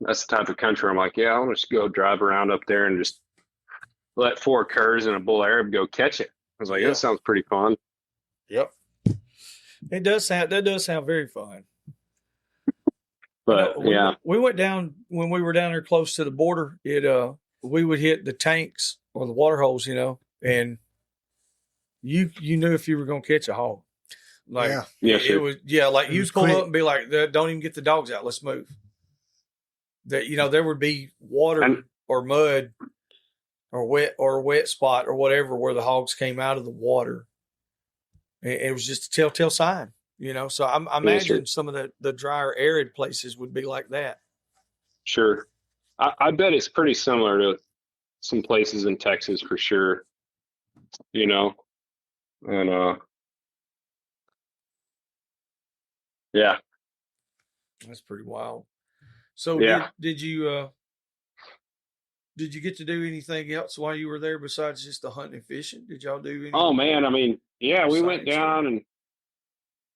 that's the type of country I'm like, I want to just go drive around up there and just let 4 curs and a bull Arab go catch it. I was like, that sounds pretty fun. Yep. That does sound very fun. But we went down when we were down there close to the border. We would hit the tanks or the water holes, and you knew if you were going to catch a hog. Like Yeah. Yes, it sir. was, like It you was pull quick. up and be like, don't even get the dogs out. Let's move. That, there would be water And or mud or a wet spot or whatever where the hogs came out of the water. It was just a telltale sign, So I yes, sir. imagine some of the drier, arid places would be like that. Sure. I bet it's pretty similar to some places in Texas for sure. And yeah, That's pretty wild. So yeah. did you get to do anything else while you were there besides just the hunting and fishing? Did y'all do Oh any man, I mean, yeah, we went exciting stuff? down and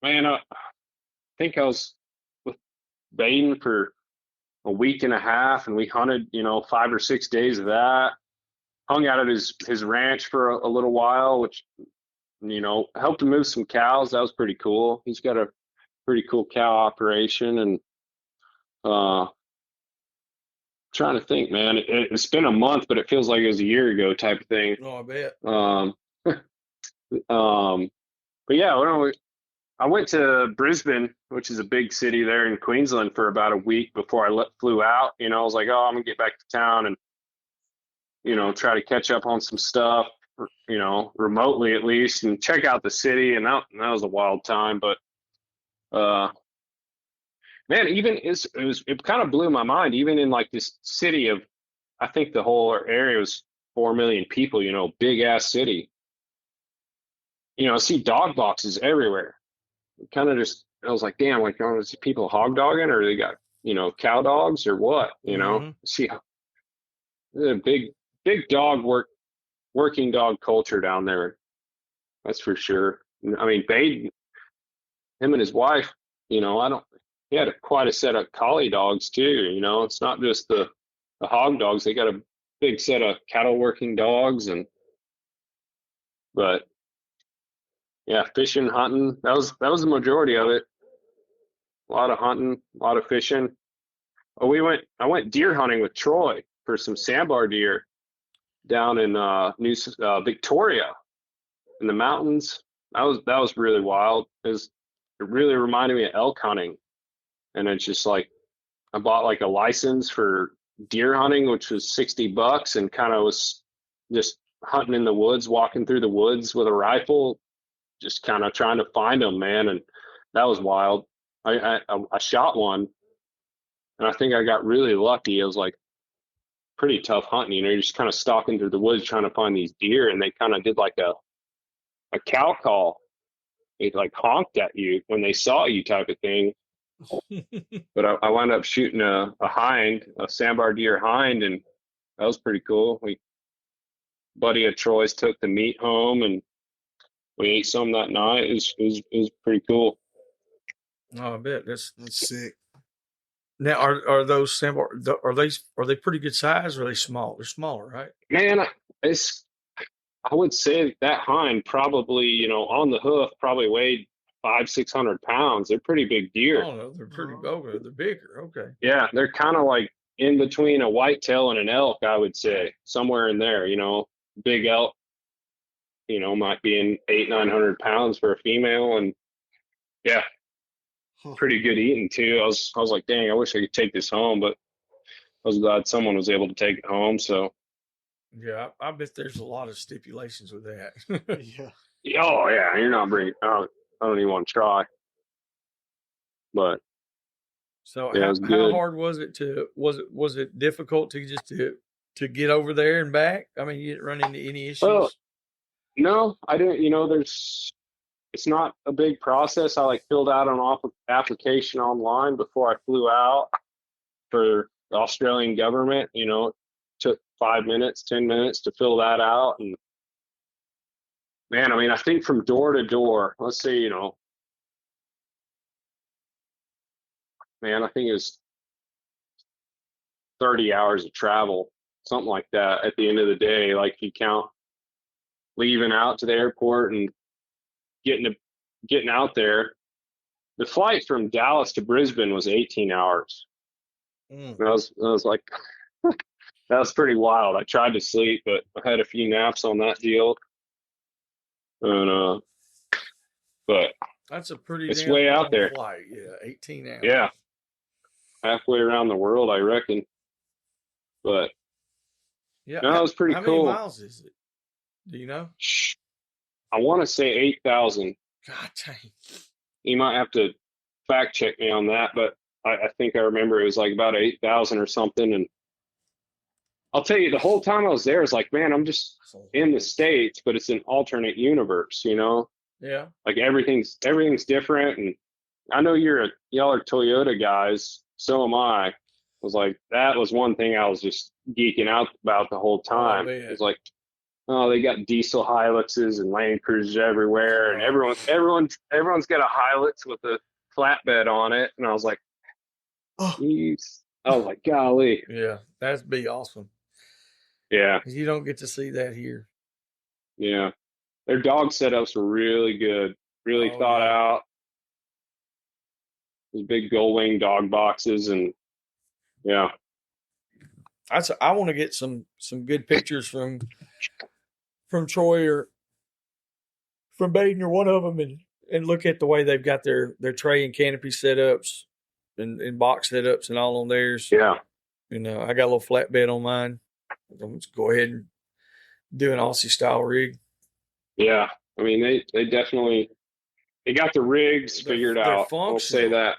man, I think I was with Baden for a week and a half, and we hunted, 5 or 6 days of that. Hung out at his ranch for a little while, which helped him move some cows. That was pretty cool. He's got a pretty cool cow operation, and uh, trying to think, man, it's been a month, but it feels like it was a year ago, type of thing. Oh, I bet. Um, but yeah, I went to Brisbane, which is a big city there in Queensland, for about a week before I flew out. I was like, oh, I'm gonna get back to town and try to catch up on some stuff, remotely at least, and check out the city. And that was a wild time. But man, even it kind of blew my mind. Even in like this city of, I think the whole area was 4 million people. Big ass city. I see dog boxes everywhere. Kind of just, I was like, damn, like, is people hog dogging, or they got cow dogs or what? Mm-hmm. See, a big dog working dog culture down there. That's for sure. I mean, Bade, him and his wife, I don't. He had quite a set of collie dogs too. It's not just the hog dogs. They got a big set of cattle working dogs, but yeah, fishing, hunting. That was the majority of it. A lot of hunting, a lot of fishing. Oh, I went deer hunting with Troy for some sandbar deer down in New Victoria in the mountains. That was really wild. It really reminded me of elk hunting, and it's just like I bought like a license for deer hunting, which was $60, and kind of was just hunting in the woods, walking through the woods with a rifle, just kind of trying to find them, man. And that was wild. I shot one, and I think I got really lucky. It was like pretty tough hunting. You're just kind of stalking through the woods trying to find these deer, and they kind of did like a cow call. They like honked at you when they saw you, type of thing. But I wound up shooting a hind, a sandbar deer hind, and that was pretty cool. Buddy of Troy's took the meat home, and we ate some that night. It was pretty cool. Oh, I bet That's sick. now are those sandbar, are they pretty good size or are they small? They're smaller, right? Man, I would say that hind probably, on the hoof, probably weighed 500-600 pounds. They're pretty big deer. Oh no, they're pretty okay. They're bigger. Okay. Yeah, they're kind of like in between a whitetail and an elk, I would say, somewhere in there. Big elk, might be in 800-900 pounds for a female, and yeah, pretty good eating too. I was like, dang, I wish I could take this home, but I was glad someone was able to take it home. So Yeah, I bet there's a lot of stipulations with that. Yeah. oh yeah, you're not bringing. I don't even want to try, but So yeah, it was how good. hard was it was it difficult to just to get over there and back? I mean, you didn't run into any Well, issues. no, I didn't. It's not a big process. I like filled out an application online before I flew out for the Australian government. It took 5 minutes, 10 minutes to fill that out. And man, I mean, I think from door to door, let's say, man, I think it was 30 hours of travel, something like that at the end of the day. Like you count leaving out to the airport and getting out there. The flight from Dallas to Brisbane was 18 hours. Mm. And I was like, that was pretty wild. I tried to sleep, but I had a few naps on that deal. And but That's a pretty It's damn way out long there. flight. Yeah, 18 hours. Yeah. Halfway around the world, I reckon. But Yeah. no, it was pretty How many cool. miles is it? Do you know? I want to say 8,000. God dang. You might have to fact check me on that, but I think I remember it was like about 8,000 or something. And I'll tell you, the whole time I was there, it's like, man, I'm just in the States, but it's an alternate universe, you know? Yeah. Like everything's different. And I know y'all are Toyota guys, so am I. Was like, that was one thing I was just geeking out about the whole time. man. It's like, oh, they got diesel Hiluxes and Land Cruisers everywhere, and everyone's got a Hilux with a flatbed on it. And I was like, jeez. I was like, golly. Yeah, that'd be awesome. Yeah, You don't get to see that here. yeah. Their dog setups were really good, really thought out. Those big gold wing dog boxes, and yeah. I want to get some good pictures from Troy or from Baden or one of them, and look at the way they've got their tray and canopy setups and box setups and all on theirs. Yeah. You know, I got a little flatbed on mine. I'm just go ahead and do an Aussie style rig. Yeah. I mean, they definitely got the rigs figured out. I'll say that.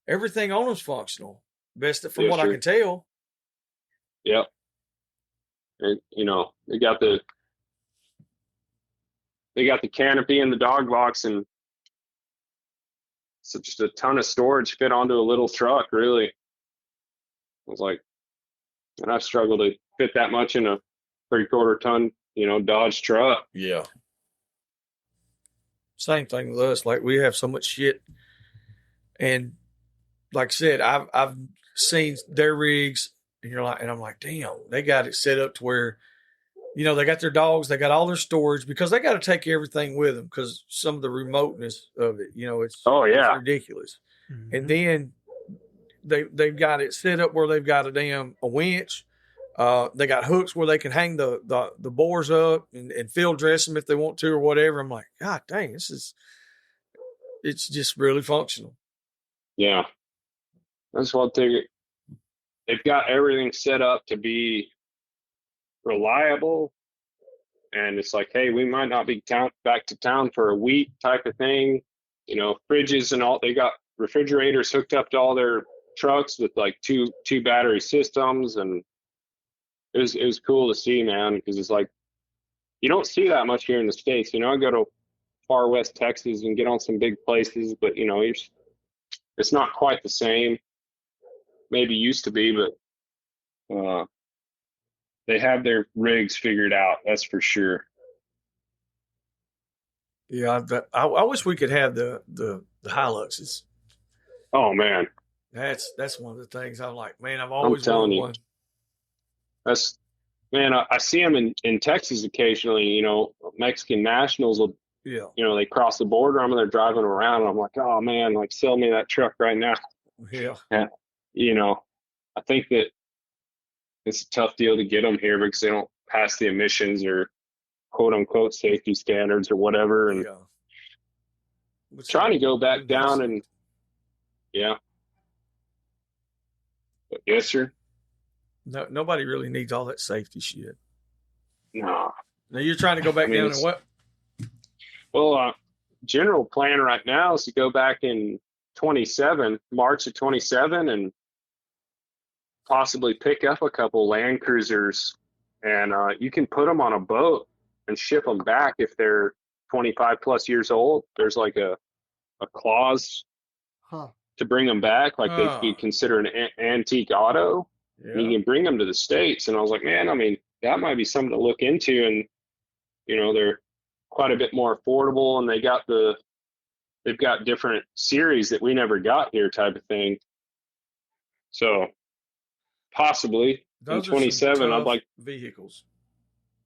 Everything on them's functional. Best from Yes, what sir. I can tell. Yep. And you know, they got the canopy in the dog box, and it's just a ton of storage fit onto a little truck, really. I was like, and I've struggled to fit that much in a 3/4 ton, you know, Dodge truck. Yeah. Same thing with us. Like, we have so much shit, and like I said, I've seen their rigs, and I'm like, damn, they got it set up to where, you know, they got their dogs, they got all their storage, because they got to take everything with them because some of the remoteness of it, you know, it's ridiculous. Mm-hmm. And then they've got it set up where they've got a winch. They got hooks where they can hang the boars up and field dress them if they want to or whatever. I'm like, God dang, it's just really functional. Yeah. That's what they've got everything set up to be reliable. And it's like, hey, we might not be back to town for a week type of thing. You know, fridges and all, they got refrigerators hooked up to all their trucks with like two battery systems. And it was cool to see, man, because it's like, you don't see that much here in the States. You know, I go to far west Texas and get on some big places, but you know, it's not quite the same. Maybe used to be, but they have their rigs figured out. That's for sure. Yeah, I wish we could have the Hiluxes. Oh man, that's one of the things I'm like, man, I've always wanted one. That's, man, I see them in Texas occasionally. You know, Mexican nationals will, you know, they cross the border. I'm they're driving around, and I'm like, oh man, like sell me that truck right now. Yeah. You know, I think that it's a tough deal to get them here because they don't pass the emissions or quote unquote safety standards or whatever. And trying to go back down and but yes, sir. No, nobody really needs all that safety shit. No. Now you're trying to go back down and what? Well, general plan right now is to go back in March of 27, and possibly pick up a couple Land Cruisers, and you can put them on a boat and ship them back if they're 25 plus years old. There's like a clause to bring them back, like they'd be considered an antique auto. Yeah. You can bring them to the States. And I was like, man, I mean, that might be something to look into. And, you know, they're quite a bit more affordable, and they've got different series that we never got here type of thing. So possibly those in 27, I'd like vehicles.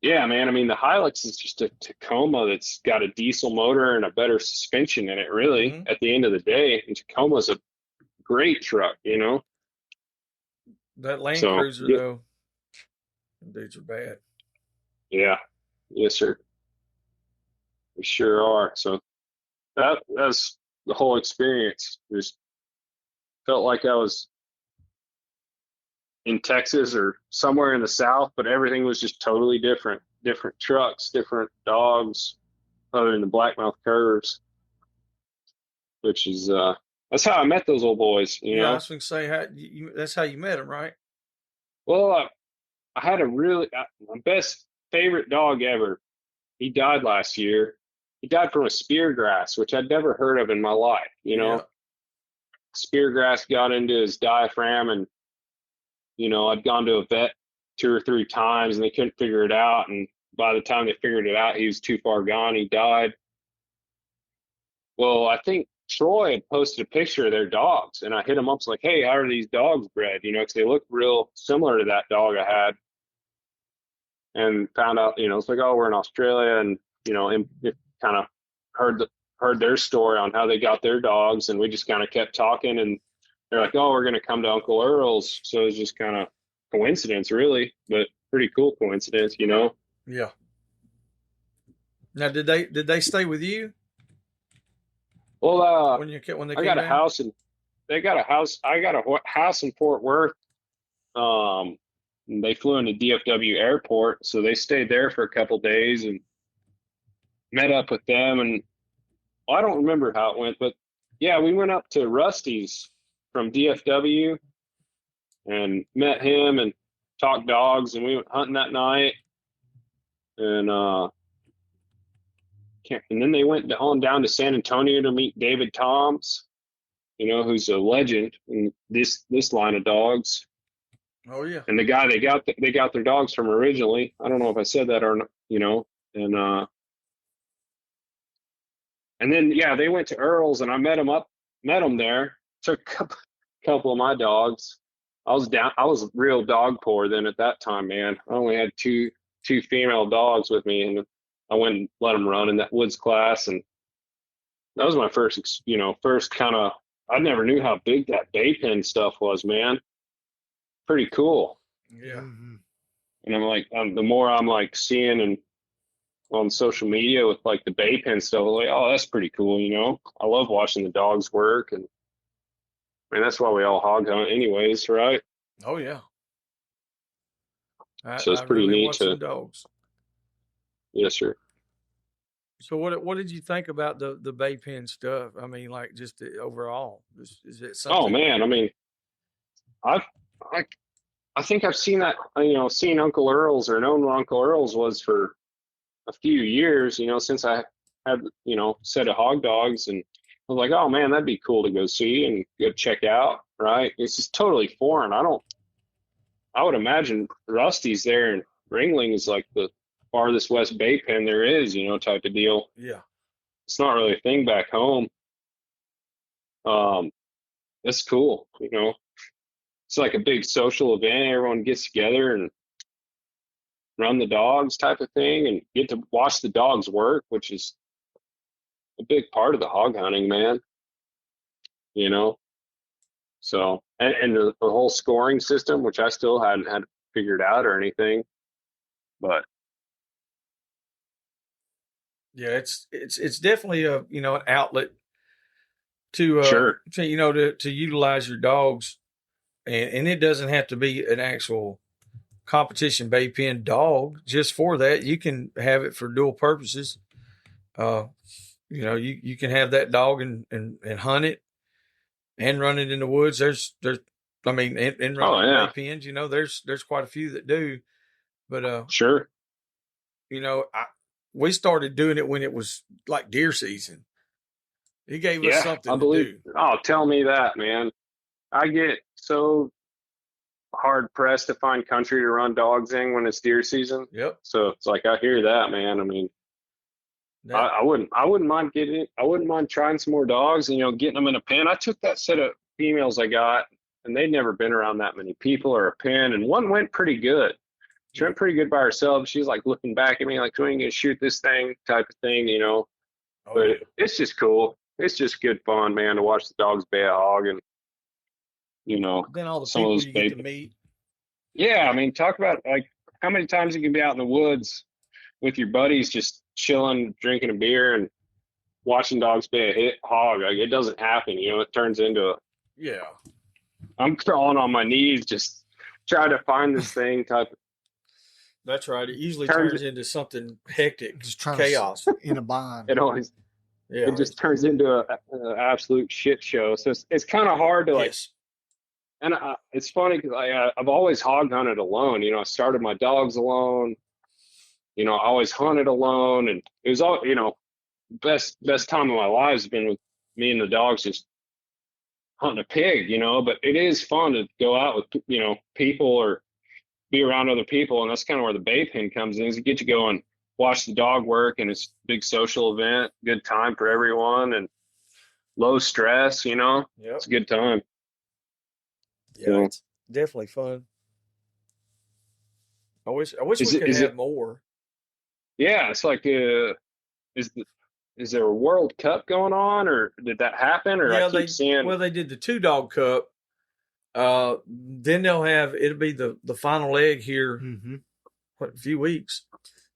Yeah, man. I mean, the Hilux is just a Tacoma that's got a diesel motor and a better suspension in it, really, at the end of the day. And Tacoma's a great truck, you know? That Land Cruiser, though, dudes are bad. Yeah. Yes, sir. We sure are. So that's the whole experience. Just felt like I was in Texas or somewhere in the South, but everything was just totally different. Different trucks, different dogs, other than the blackmouth curves, which is that's how I met those old boys. You Yeah, I know, was going to say that's how you met him, right? well, I had a really my best favorite dog ever. He died last year. He died from a spear grass, which I'd never heard of in my life. You Yeah. know, spear grass got into his diaphragm, and I'd gone to a vet 2 or 3 times, and they couldn't figure it out. And by the time they figured it out, he was too far gone. He died. Well, I think Troy had posted a picture of their dogs, and I hit him up. It's like, hey, how are these dogs bred? Because they look real similar to that dog I had. And found out, it's like, oh, we're in Australia, and it kind of heard their story on how they got their dogs, and we just kind of kept talking, and they're like, oh, we're going to come to Uncle Earl's. So it was just kind of coincidence, really, but pretty cool coincidence. Yeah. Now, did they stay with you Well, when they I came got a down? house, and they got a house. I got a house in Fort Worth. And they flew into DFW Airport, so they stayed there for a couple days and met up with them. And I don't remember how it went, but yeah, we went up to Rusty's from DFW and met him and talked dogs, and we went hunting that night. And and then they went on down to San Antonio to meet David Toms, who's a legend in this line of dogs. Oh yeah. And the guy they got their dogs from originally. I don't know if I said that or not, and then yeah, they went to Earl's, and I met them there. Took a couple of my dogs. I was real dog poor then at that time, man. I only had two female dogs with me, and I went and let them run in that woods class, and that was my first kind of. I never knew how big that bay pen stuff was, man. Pretty cool. Yeah. Mhm. And I'm like, the more I'm like seeing and on social media with like the bay pen stuff, I'm like, oh, that's pretty cool. I love watching the dogs work, and I mean that's why we all hog hunt, anyways, right? Oh yeah. So it's I pretty really neat want to, some dogs. yes, sir. So what did you think about the bay pen stuff? I mean, like just overall, is it something? Oh man, I mean, I've I think I've seen that, seen Uncle Earl's or known what Uncle Earl's was for a few years, since I had, set of hog dogs, and I was like, oh man, that'd be cool to go see and go check out, right? It's just totally foreign. I would imagine Rusty's there, and Ringling is like the farthest west bay pen there is, type of deal. Yeah. It's not really a thing back home. It's cool, It's like a big social event. Everyone gets together and run the dogs type of thing, and get to watch the dogs work, which is a big part of the hog hunting, man. So, and the whole scoring system, which I still hadn't had figured out or anything, but Yeah, it's definitely a an outlet to sure. to utilize your dogs, and it doesn't have to be an actual competition bay pen dog. Just for that, you can have it for dual purposes. You can have that dog and hunt it and run it in the woods. I mean, and run Oh it in yeah, bay pens. There's quite a few that do, but sure. we started doing it when it was like deer season. It gave us Yeah, something I to believe. do. Oh, tell me that, man. I get so hard pressed to find country to run dogs in when it's deer season. Yep. So it's like I hear that, man. I mean, I wouldn't mind getting it. I wouldn't mind trying some more dogs and getting them in a pen. I took that set of females I got, and they'd never been around that many people or a pen, and one went pretty good. She went pretty good by herself. She's like looking back at me like, "We ain't gonna shoot this thing," type of thing. But it's just cool. It's just good fun, man, to watch the dogs bay a hog, and then all the some of people those you get to meet. Yeah, I mean, talk about like how many times you can be out in the woods with your buddies, just chilling, drinking a beer, and watching dogs be a hit hog. Like, it doesn't happen, you know. It turns into I'm crawling on my knees, just trying to find this thing type of. That's right. It usually turns into something hectic, Just trying chaos. in a bind. It always, Yeah, it just turns into an absolute shit show. So it's kind of hard to like. yes. And it's funny because I've always hog hunted alone. You know, I started my dogs alone. You know, I always hunted alone, and it was all, you know, best time of my life has been with me and the dogs just hunting a pig. You know, but it is fun to go out with, you know, people or be around other people, and that's kind of where the bay pin comes in. Is to get you going, watch the dog work, and it's a big social event, good time for everyone, and low stress. You know, Yep. it's a good time. Yeah, Yeah. it's definitely fun. I wish we could is have it- more. Yeah, it's like is there a World Cup going on, or did that happen? Or Yeah, I keep seeing. well, they did the 2-dog cup. Then they'll have, it'll be the final leg here, Mm-hmm. a few weeks.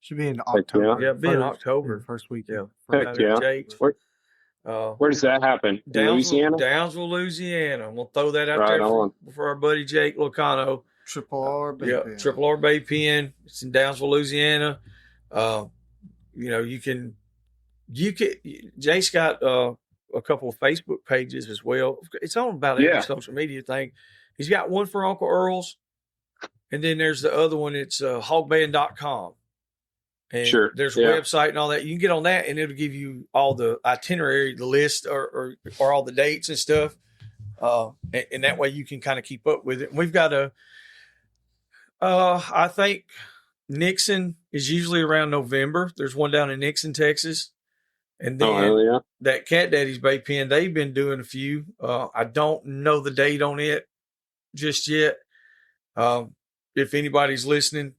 Should be in yeah. October. Yeah, it'll be in October. First week. Yeah. Heck Out there, yeah. Jake's. Where does that happen? In Louisiana? Downsville, Louisiana. I'm gonna throw that out Right there on. for our buddy Jake Locano. Triple R. Bay Yeah, Pen. Triple R Bay Pen. It's in Downsville, Louisiana. You know, you can. Jake's got a couple of Facebook pages as well. It's on about every Yeah. social media thing. He's got one for Uncle Earl's, and then there's the other one. It's hogband.com. And Sure. there's a Yeah. website and all that. You can get on that, and it'll give you all the itinerary, the list, or all the dates and stuff. And that way you can kind of keep up with it. And we've got I think Nixon is usually around November. There's one down in Nixon, Texas. And then Oh, hell yeah. that Cat Daddy's Bay Pen, they've been doing a few. I don't know the date on it just yet. If anybody's listening,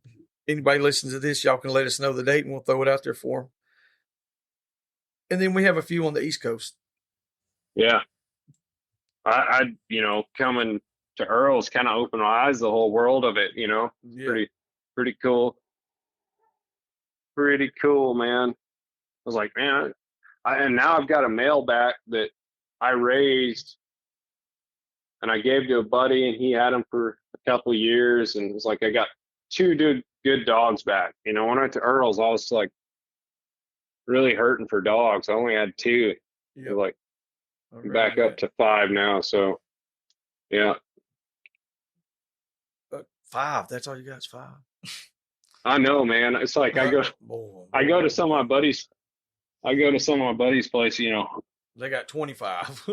anybody listens to this, y'all can let us know the date and we'll throw it out there for them. And then we have a few on the East Coast. Yeah. I you know, coming to Earl's kind of opened my eyes to the whole world of it, you know. Yeah. Pretty cool. Pretty cool, man. I was like, man, and now I've got a male back that I raised and I gave to a buddy, and he had him for a couple of years, and it's like I got two good dogs back. You know, when I went to Earl's, I was like really hurting for dogs. I only had two. Yeah. Like back up to 5 now. So yeah. 5. That's all you got is 5. I know, man. It's like I go to some of my buddies. I go to some of my buddies' place, you know. They got 25.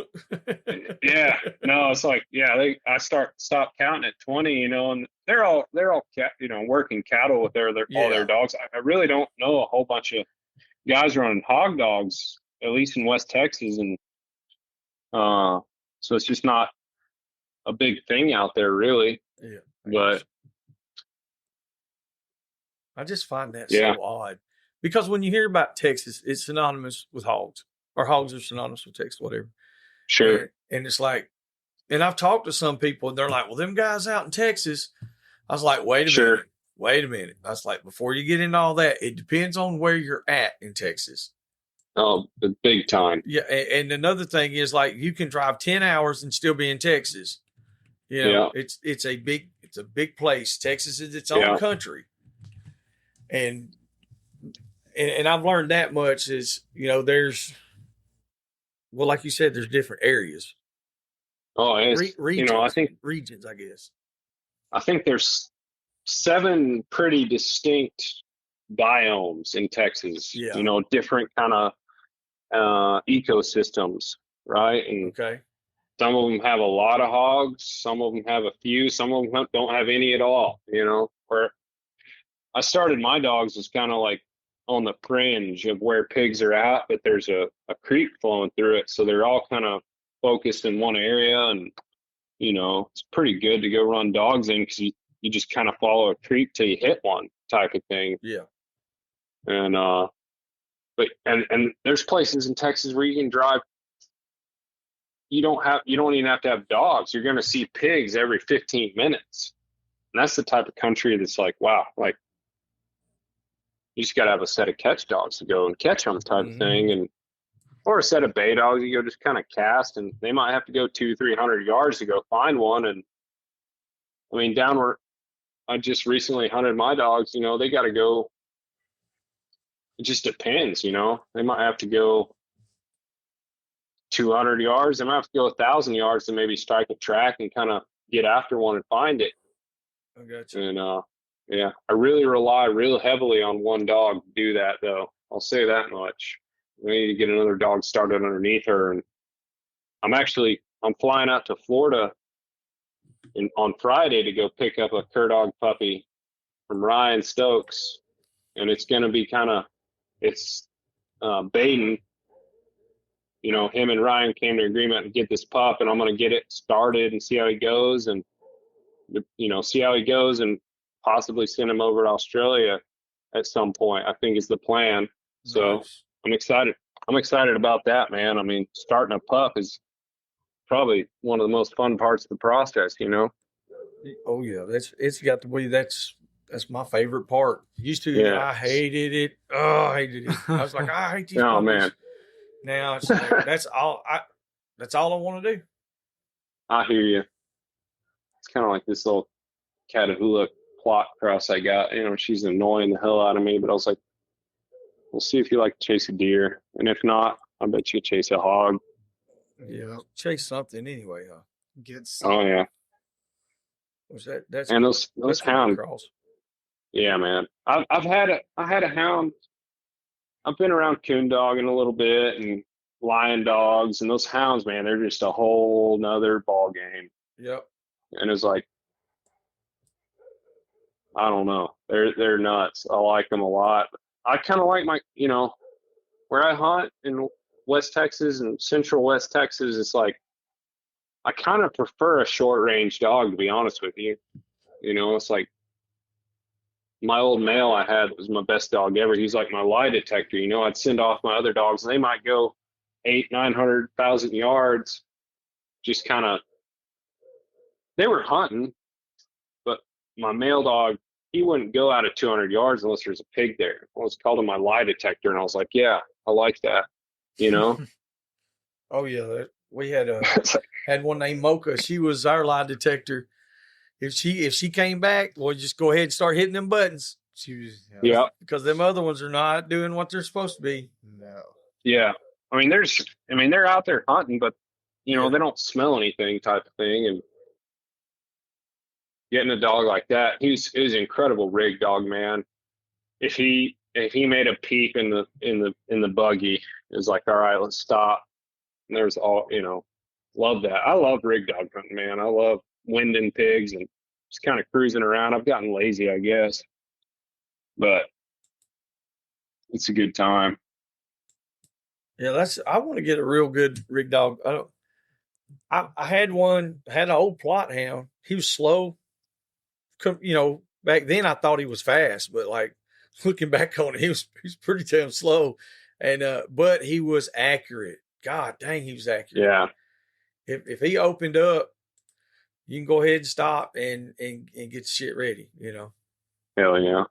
Yeah, no, it's like, yeah, I stop counting at 20, you know, and they're all you know, working cattle with all their dogs. I really don't know a whole bunch of guys running hog dogs, at least in West Texas, and so it's just not a big thing out there, really. Yeah, But I just find that Yeah. so odd because when you hear about Texas, it's synonymous with hogs, or hogs are synonymous with Texas, whatever. sure, And it's like, and I've talked to some people and they're like, well, them guys out in Texas. I was like, wait a minute. I was like, before you get into all that, it depends on where you're at in Texas. oh, the big time. Yeah. And another thing is, like, you can drive 10 hours and still be in Texas. You know, it's a big place. Texas is its own country. And I've learned that much is, you know, well, like you said, there's different areas. Oh, it's, Regions, you know, I think I guess. there's 7 pretty distinct biomes in Texas. Yeah. You know, different kind of ecosystems, right? And Okay. some of them have a lot of hogs, some of them have a few, some of them don't have any at all. You know, where I started my dogs was kind of like on the fringe of where pigs are at, but there's a creek flowing through it, so they're all kind of focused in one area, and you know, it's pretty good to go run dogs in because you just kind of follow a creek till you hit one type of thing. Yeah. And but there's places in Texas where you can drive. You don't even have to have dogs. You're going to see pigs every 15 minutes. And that's the type of country that's like, wow, like you just got to have a set of catch dogs to go and catch them type of thing. And or a set of bay dogs. You go just kind of cast, and they might have to go 200-300 yards to go find one. And I mean, down where I just recently hunted my dogs, you know, they got to go. It just depends, you know. They might have to go 200 yards. They might have to go 1,000 yards to maybe strike a track and kind of get after one and find it. I got you. And yeah, I really rely real heavily on one dog to do that, though. I'll say that much. We need to get another dog started underneath her. And I'm flying out to Florida on Friday to go pick up a cur dog puppy from Ryan Stokes. And it's going to be Baden. You know, him and Ryan came to agreement to get this pup, and I'm going to get it started and see how he goes, and, you know, see how he goes and possibly send him over to Australia at some point, I think is the plan. So Nice. I'm excited. I'm excited about that, man. I mean, starting a pup is probably one of the most fun parts of the process, you know? Oh yeah, it's got to be. That's my favorite part. Used to, Yeah. I hated it. Oh, I hated it. I was like, I hate these. Oh, puppies. man. Now it's like, that's all I want to do. I hear you. It's kind of like this little Catahoula plot cross I got. You know, she's annoying the hell out of me, but I was like, we'll see if you like to chase a deer. And if not, I bet you chase a hog. Yeah, chase something anyway, huh? Get some. Oh, yeah. Was that's And those that's hounds. cross. Yeah, man. I had a hound. I've been around coon dogging a little bit and lion dogs, and those hounds, man, they're just a whole nother ball game. Yep. And it's like, I don't know, they're nuts. I like them a lot. I kind of like you know, where I hunt in West Texas and Central West Texas. It's like I kind of prefer a short range dog, to be honest with you. You know, it's like, my old male I had was my best dog ever. He's like my lie detector. You know, I'd send off my other dogs, and they might go 800-900,000 yards. Just kind of, they were hunting, but my male dog, he wouldn't go out of 200 yards unless there's a pig there. I was called him my lie detector, and I was like, yeah, I like that. You know? Oh yeah, we had had one named Mocha. She was our lie detector. If she came back, well, just go ahead and start hitting them buttons. She was. Yeah. Because them other ones are not doing what they're supposed to be. No. Yeah. I mean, they're out there hunting, but, you know, Yeah. they don't smell anything type of thing. And getting a dog like that, he's an incredible rig dog, man. If he made a peep in the buggy, it was like, all right, let's stop. And there's all, you know, love that. I love rig dog hunting, man. I love winding pigs and just kind of cruising around. I've gotten lazy, I guess, but it's a good time. Yeah, I want to get a real good rig dog. I had an old plot hound. He was slow. You know, back then I thought he was fast, but like looking back on it, he was pretty damn slow. And but he was accurate. God dang, he was accurate. Yeah. If he opened up, you can go ahead and stop and get the shit ready, you know. Hell yeah.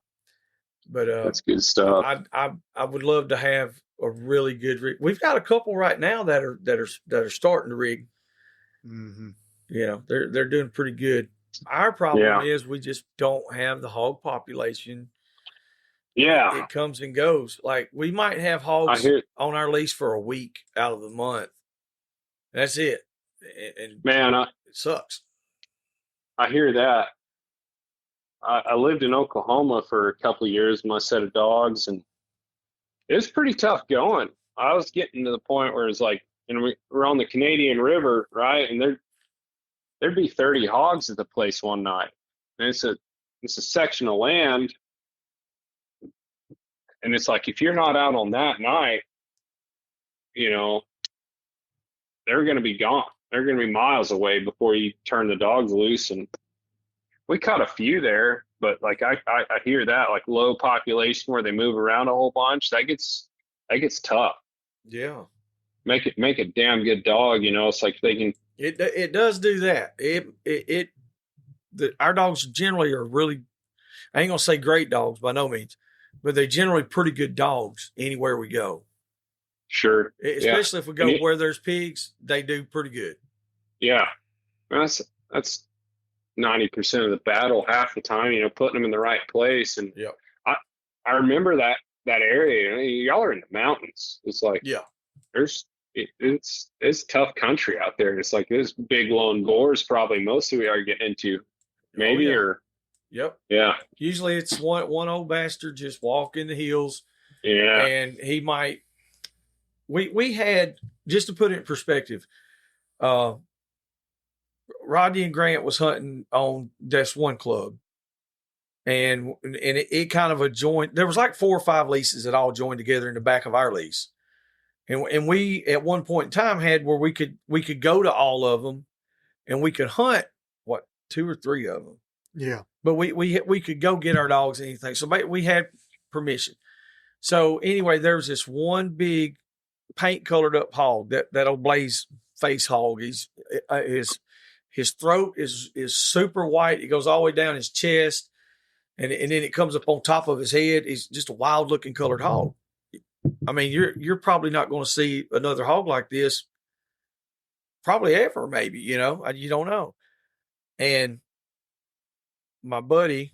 But That's good stuff. I would love to have a really good rig. We've got a couple right now that are starting to rig. Mm-hmm. You know, they're doing pretty good. Our problem is we just don't have the hog population. Yeah. It comes and goes. Like we might have hogs on our lease for a week out of the month. That's it. And man, it sucks. I hear that. I lived in Oklahoma for a couple of years with my set of dogs, and it was pretty tough going. I was getting to the point where it's like, and we're on the Canadian River, right? And there'd be 30 hogs at the place one night. And it's a section of land. And it's like, if you're not out on that night, you know, they're going to be gone. They're going to be miles away before you turn the dogs loose. And we caught a few there, but like I hear that, like low population where they move around a whole bunch, that gets tough. Yeah. Make a damn good dog, you know. It's like they can. It does do that. Our dogs generally are really, I ain't gonna say great dogs by no means, but they're generally pretty good dogs anywhere we go. Sure. Especially if we go where there's pigs, they do pretty good. Yeah. That's 90% of the battle half the time, putting them in the right place. And I remember that area, y'all are in the mountains. It's like, it's tough country out there. It's like this big lone boars probably most of we are getting into, maybe. Usually it's one old bastard just walking the hills. Yeah. And he might, we had, just to put it in perspective, Rodney and Grant was hunting on this one club. And it kind of joined, there was like 4 or 5 leases that all joined together in the back of our lease. And we at one point in time had where we could go to all of them and we could hunt 2 or 3 of them. Yeah. But we could go get our dogs and anything. So we had permission. So anyway, there was this one big paint colored up hog, that old Blaze face hog. His throat is super white. It goes all the way down his chest. And then it comes up on top of his head. It's just a wild looking colored hog. I mean, you're probably not going to see another hog like this probably ever, maybe, you don't know. And my buddy,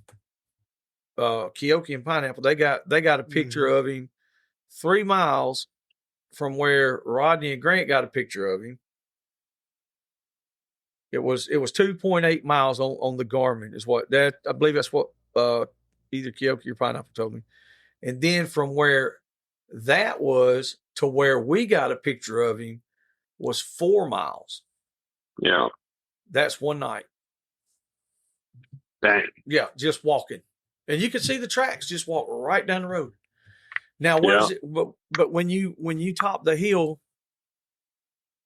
Keoki and Pineapple, they got a picture of him 3 miles from where Rodney and Grant got a picture of him. It was 2.8 miles on the Garmin is what that, I believe that's what either Keoki or Pineapple told me. And then from where that was to where we got a picture of him was 4 miles. Yeah. That's one night. Dang. Yeah, just walking. And you could see the tracks just walk right down the road. Now, where is it? But when you top the hill,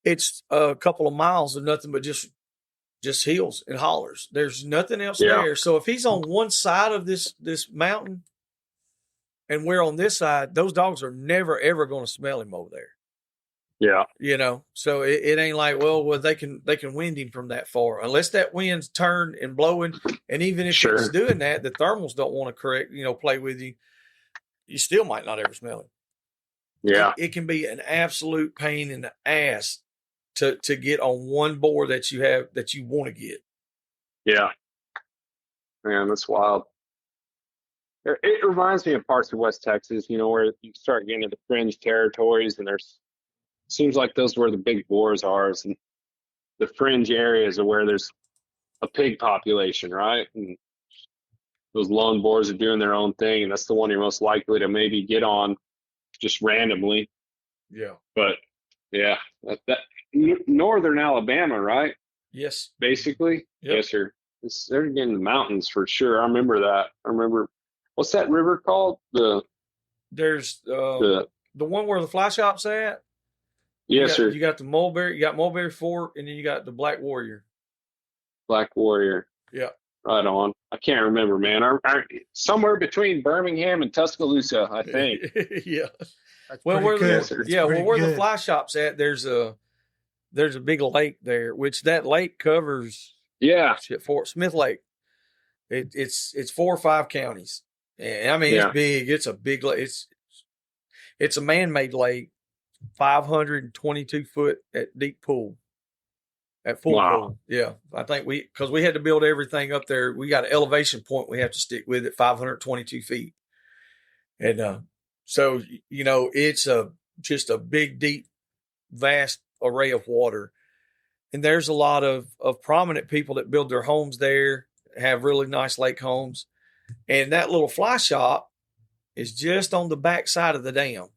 it's a couple of miles of nothing but just hills and hollers. There's nothing else there. So if he's on one side of this mountain and we're on this side, those dogs are never, ever going to smell him over there. Yeah. So it ain't like, well, they can wind him from that far unless that wind's turned and blowing. And even if it's doing that, the thermals don't want to play with you. You still might not ever smell him. Yeah. It can be an absolute pain in the ass to get on one boar that you have, that you want to get. Yeah. Man, that's wild. It reminds me of parts of West Texas, where you start getting into the fringe territories and seems like those where the big boars are, and the fringe areas are where there's a pig population, right? And those lone boars are doing their own thing, and that's the one you're most likely to maybe get on just randomly. Yeah. But yeah, that northern Alabama, right? Yes. Basically. Yep. Yes, sir. They're in the mountains for sure. I remember that. What's that river called? There's the one where the fly shop's at. Yes, sir. You got Mulberry Fort, and then you got the Black Warrior. Black Warrior. Yeah. Right on. I can't remember, man. Somewhere between Birmingham and Tuscaloosa, I think. Yeah. That's where the the fly shop's at, there's a big lake there, which that lake covers. Yeah. Fort Smith Lake. It's 4 or 5 counties. And I mean, it's big. It's a big lake. It's a man-made lake, 522 foot at deep pool. At full pool. Yeah. I think because we had to build everything up there. We got an elevation point we have to stick with at 522 feet. And so, it's just a big, deep, vast array of water. And there's a lot of prominent people that build their homes there, have really nice lake homes. And that little fly shop is just on the back side of the dam.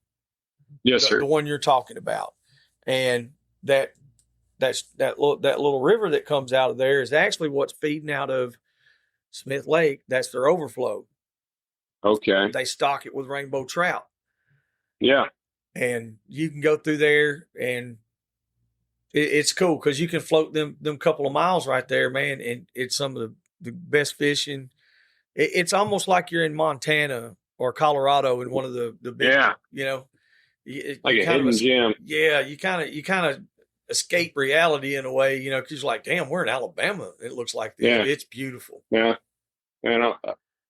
Yes, sir. The one you're talking about. And that little river that comes out of there is actually what's feeding out of Smith Lake. That's their overflow. Okay. They stock it with rainbow trout. Yeah. And you can go through there, and it's cool because you can float them couple of miles right there, man. And it's some of the best fishing. It's almost like you're in Montana or Colorado in one of the big, like a hidden gem. Yeah. You kind of escape reality in a way, because you're like, damn, we're in Alabama. It looks like this. Yeah. It's beautiful. Yeah. And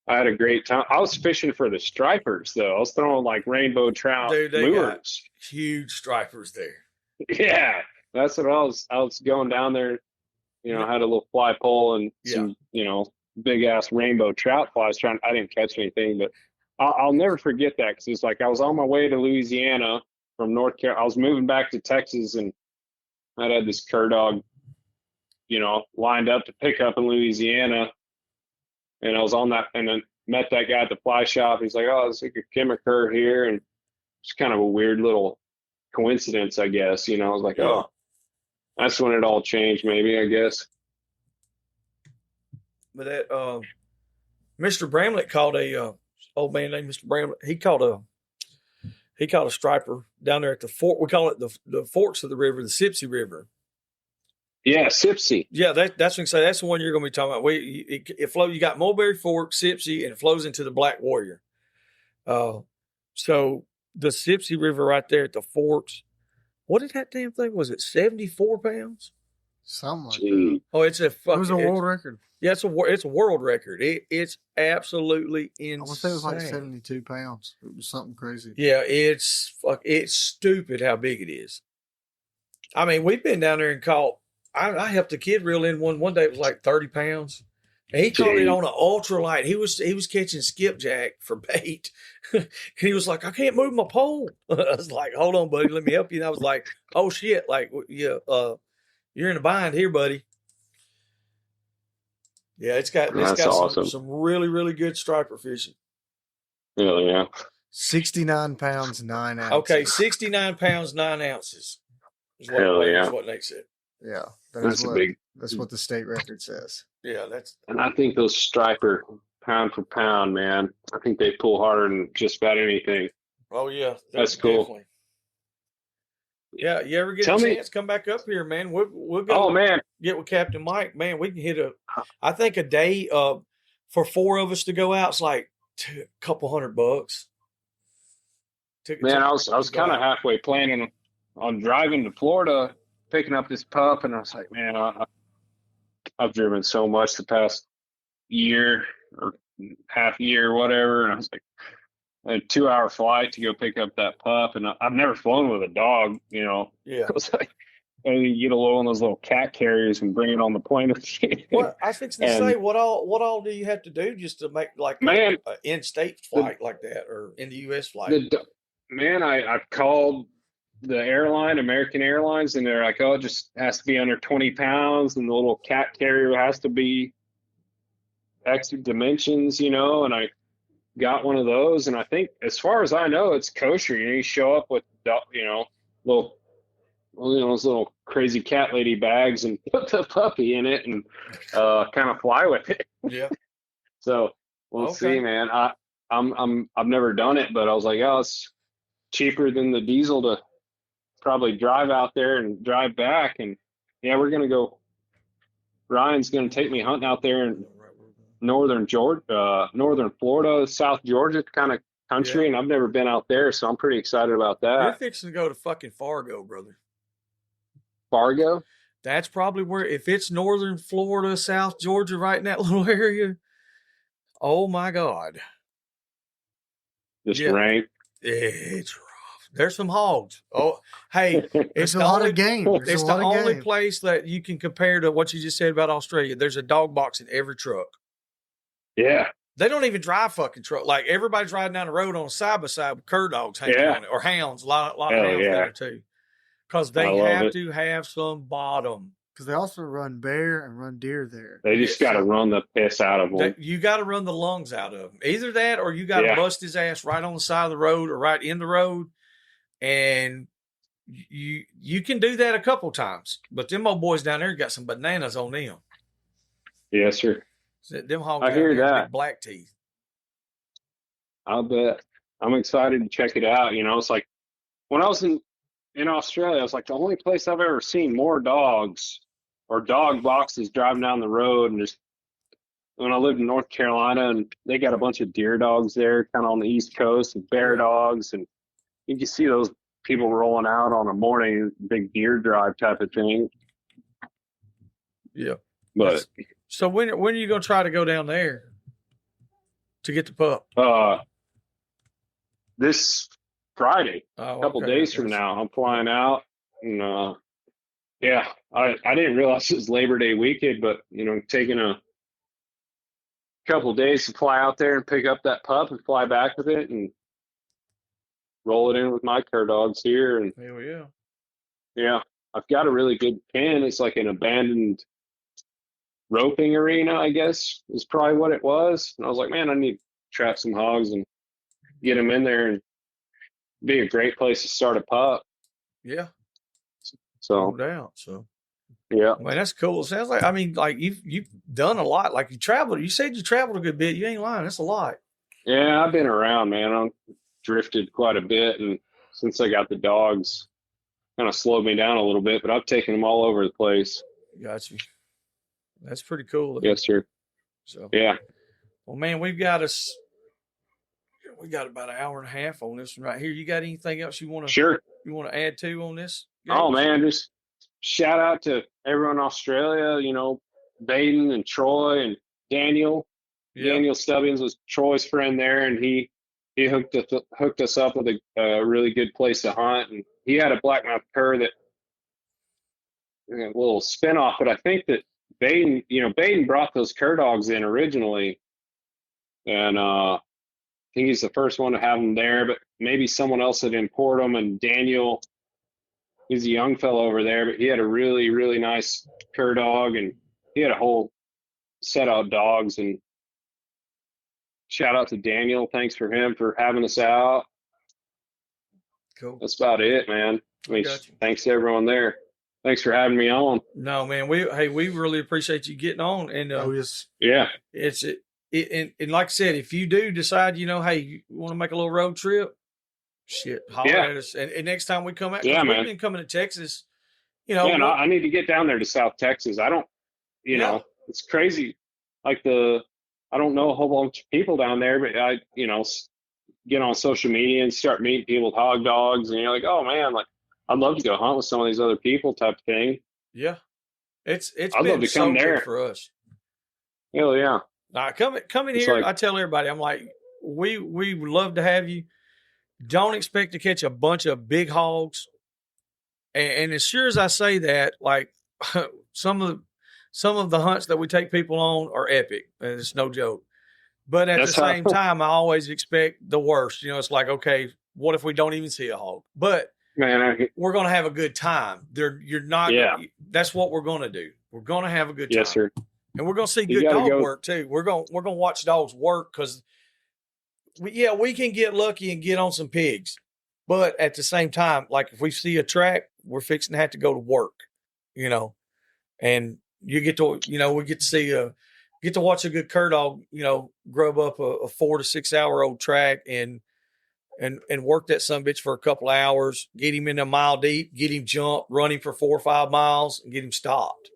I had a great time. I was fishing for the stripers though. I was throwing like rainbow trout Dude, they lures. got huge stripers there. Yeah, that's what I was going down there. You know, I had a little fly pole and some, big ass rainbow trout flies. I didn't catch anything, but I'll never forget that because it's like I was on my way to Louisiana from North Carolina. I was moving back to Texas, and I had this cur dog, lined up to pick up in Louisiana. And I was on that, and then met that guy at the fly shop. He's like, "Oh, it's like a Kimmer cur here," and it's kind of a weird little coincidence, I guess. I was like, "Oh, that's when it all changed, maybe, I guess." But that Mr. Bramlett caught a old man named Mr. Bramlett. He caught a striper down there at the fort. We call it the forks of the river, the Sipsey River. Yeah, Sipsey. Yeah, that's what I say. That's the one you're going to be talking about. It flows. You got Mulberry Fork, Sipsey, and it flows into the Black Warrior. So the Sipsey River right there at the forks. What did that damn thing? Was it 74 pounds? Something like that. Oh, it was a world record. Yeah, it's a world record. It's absolutely insane. I want to say it was like 72 pounds. It was something crazy. Yeah, it's stupid how big it is. I mean, we've been down there and caught. I helped a kid reel in one day. It was like 30 pounds. And he caught it on an ultralight. He was catching skipjack for bait. And he was like, "I can't move my pole." I was like, "Hold on, buddy. Let me help you." And I was like, "Oh shit. Like, yeah, you're in a bind here, buddy." Yeah, it's got awesome. some really, really good striper fishing. Yeah. 69 pounds, 9 ounces. Okay, 69 pounds, 9 ounces. Is what Nate said. Yeah. That's big. That's what the state record says. Yeah, and I think those striper, pound for pound, man, I think they pull harder than just about anything. Oh yeah, that's cool. Definitely. Yeah, you ever get a chance, come back up here, man. We'll go. Oh man, get with Captain Mike, man. We can hit I think a day for 4 of us to go out. It's like a couple $100. Man, I was kind of halfway planning on driving to Florida, picking up this pup, and I was like, man, I've driven so much the past year or half year, whatever, and I was like, a 2-hour flight to go pick up that pup, and I've never flown with a dog, Yeah. It was like, and you get a little one of those little cat carriers and bring it on the plane. Well, I was fixing to say, what all do you have to do just to make like an in-state flight like that, or in the U.S. flight? I've called the airline, American Airlines, and they're like, "Oh, it just has to be under 20 pounds, and the little cat carrier has to be extra dimensions," and I got one of those, and I think, as far as I know, it's kosher. You show up with, those little crazy cat lady bags and put the puppy in it and kind of fly with it. Yeah. So we'll see, man. I've never done it, but I was like, oh, it's cheaper than the diesel to probably drive out there and drive back. And yeah, we're gonna go. Ryan's gonna take me hunting out there in northern Florida, South Georgia kind of country, and I've never been out there, so I'm pretty excited about that. You're fixing to go to fucking Fargo, brother. Fargo? That's probably where, if it's northern Florida, South Georgia, right in that little area. Oh my God. Just rain. It's rough. There's some hogs. Oh, hey, it's a lot of game. It's the only place that you can compare to what you just said about Australia. There's a dog box in every truck. Yeah. They don't even drive fucking truck. Like, everybody's riding down the road on a side by side with cur dogs hanging on it, or hounds. A lot of hounds there too, because they have to have some bottom. Because they also run bear and run deer there. They just got to run the piss out of them. You got to run the lungs out of him. Either that, or you got to bust his ass right on the side of the road or right in the road. And you can do that a couple times. But them old boys down there got some bananas on them. Yes, sir. Them hogs I hear that. Big black teeth. I'll bet. I'm excited to check it out. It's like when I was in Australia, I was like, the only place I've ever seen more dogs or dog boxes driving down the road. And just when I lived in North Carolina, and they got a bunch of deer dogs there, kind of on the East Coast, and bear dogs, and you can see those people rolling out on a morning big deer drive type of thing. Yeah, but so when are you gonna try to go down there? to get the pup? This Friday, Oh, a couple okay, days I from guess. now, I'm flying out, and yeah, I didn't realize it was Labor Day weekend, but taking a couple days to fly out there and pick up that pup and fly back with it and roll it in with my cur dogs here. And Hell yeah. yeah, I've got a really good pen. It's like an abandoned roping arena, I guess, is probably what it was. And I was like, man, I need to trap some hogs and get them in there, and be a great place to start a pup. Yeah, no So doubt. So, yeah, man, that's cool. It sounds like, I mean, like you've done a lot. Like you traveled. You said you traveled a good bit. You ain't lying. That's a lot. yeah, I've been around, man. I've drifted quite a bit, and since I got the dogs, kind of slowed me down a little bit. But I've taken them all over the place. Got you. That's pretty cool. Yes, sir. So, Yeah. well, man, we got about an hour and a half on this one right here. You got anything else you want to add to on this? Oh man, just shout out to everyone in Australia. Baden and Troy and Daniel. Yeah. Daniel Stubbins was Troy's friend there, and he hooked us up with a really good place to hunt. And he had a blackmouth cur that a little spinoff, but I think that Baden brought those cur dogs in originally, and I think he's the first one to have them there. But maybe someone else had imported them, and Daniel, he's a young fellow over there, but he had a really, really nice cur dog, and he had a whole set of dogs. And shout out to Daniel. Thanks for him for having us out. Cool. That's about it, man. Thanks to everyone there. Thanks for having me on. No, man, we really appreciate you getting on. And yeah, and like I said, if you do decide, hey, you want to make a little road trip, shit, holler at us. And next time we come out, yeah, we've man, been coming to Texas, Man, I need to get down there to South Texas. I don't, it's crazy. Like I don't know a whole bunch of people down there, but I, get on social media and start meeting people with hog dogs, and you're like, oh man, like I'd love to go hunt with some of these other people, type of thing. Yeah, it's I'd been love to so come there good for us. Hell yeah! Coming here, I tell everybody, I'm like, we would love to have you. Don't expect to catch a bunch of big hogs, and as sure as I say that, like some of the hunts that we take people on are epic, and it's no joke. But at the same time, I always expect the worst. It's like, okay, what if we don't even see a hog? But man, we're going to have a good time. You're not. Yeah. That's what we're going to do. We're going to have a good time. Yes, sir. And we're going to see good dog work too. We're going to watch dogs work because, we can get lucky and get on some pigs, but at the same time, like if we see a track, we're fixing to have to go to work, and you get to, we get to watch a good cur dog, grub up a 4 to 6 hour old track and work that sumbitch for a couple of hours, get him in a mile deep, get him jump, run him for 4 or 5 miles, and get him stopped.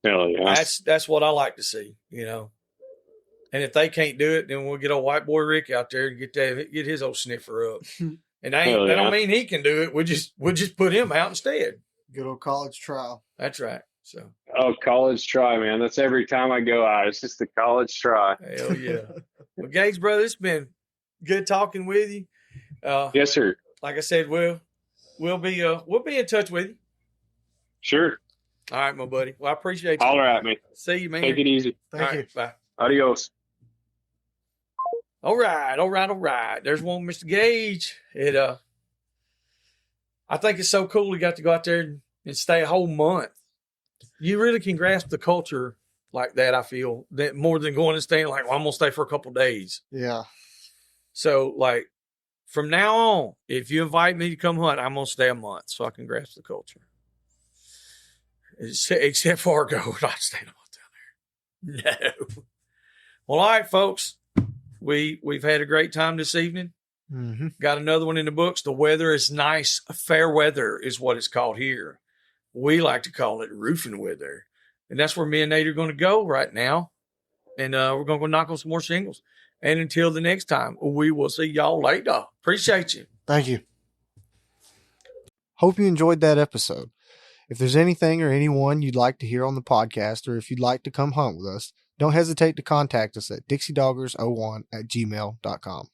Hell yeah. That's what I like to see, And if they can't do it, then we'll get old white boy Rick out there and get his old sniffer up. And that don't mean he can do it. We'll just put him out instead. Good old college trial. That's right. So. Oh, college try, man. That's every time I go out. It's just a college try. Hell yeah. Well, Gage, brother, it's been good talking with you. Yes, sir. Like I said, we'll be in touch with you. Sure. All right, my buddy. Well, I appreciate you. Holler at me. See you, man. Take it easy. Thank you. Bye. Adios. All right. There's one, Mr. Gage. I think it's so cool he got to go out there and stay a whole month. You really can grasp the culture like that, I feel, that more than going and staying like, well, I'm going to stay for a couple of days. Yeah. So, like, from now on, if you invite me to come hunt, I'm going to stay a month so I can grasp the culture. Except for Argo, not staying a month down there. No. Well, all right, folks. We've had a great time this evening. Mm-hmm. Got another one in the books. The weather is nice. Fair weather is what it's called here. We like to call it roofing weather. And that's where me and Nate are going to go right now. And we're going to go knock on some more shingles. And until the next time, we will see y'all later. Appreciate you. Thank you. Hope you enjoyed that episode. If there's anything or anyone you'd like to hear on the podcast, or if you'd like to come hunt with us, Don't hesitate to contact us at dixiedoggers01@gmail.com.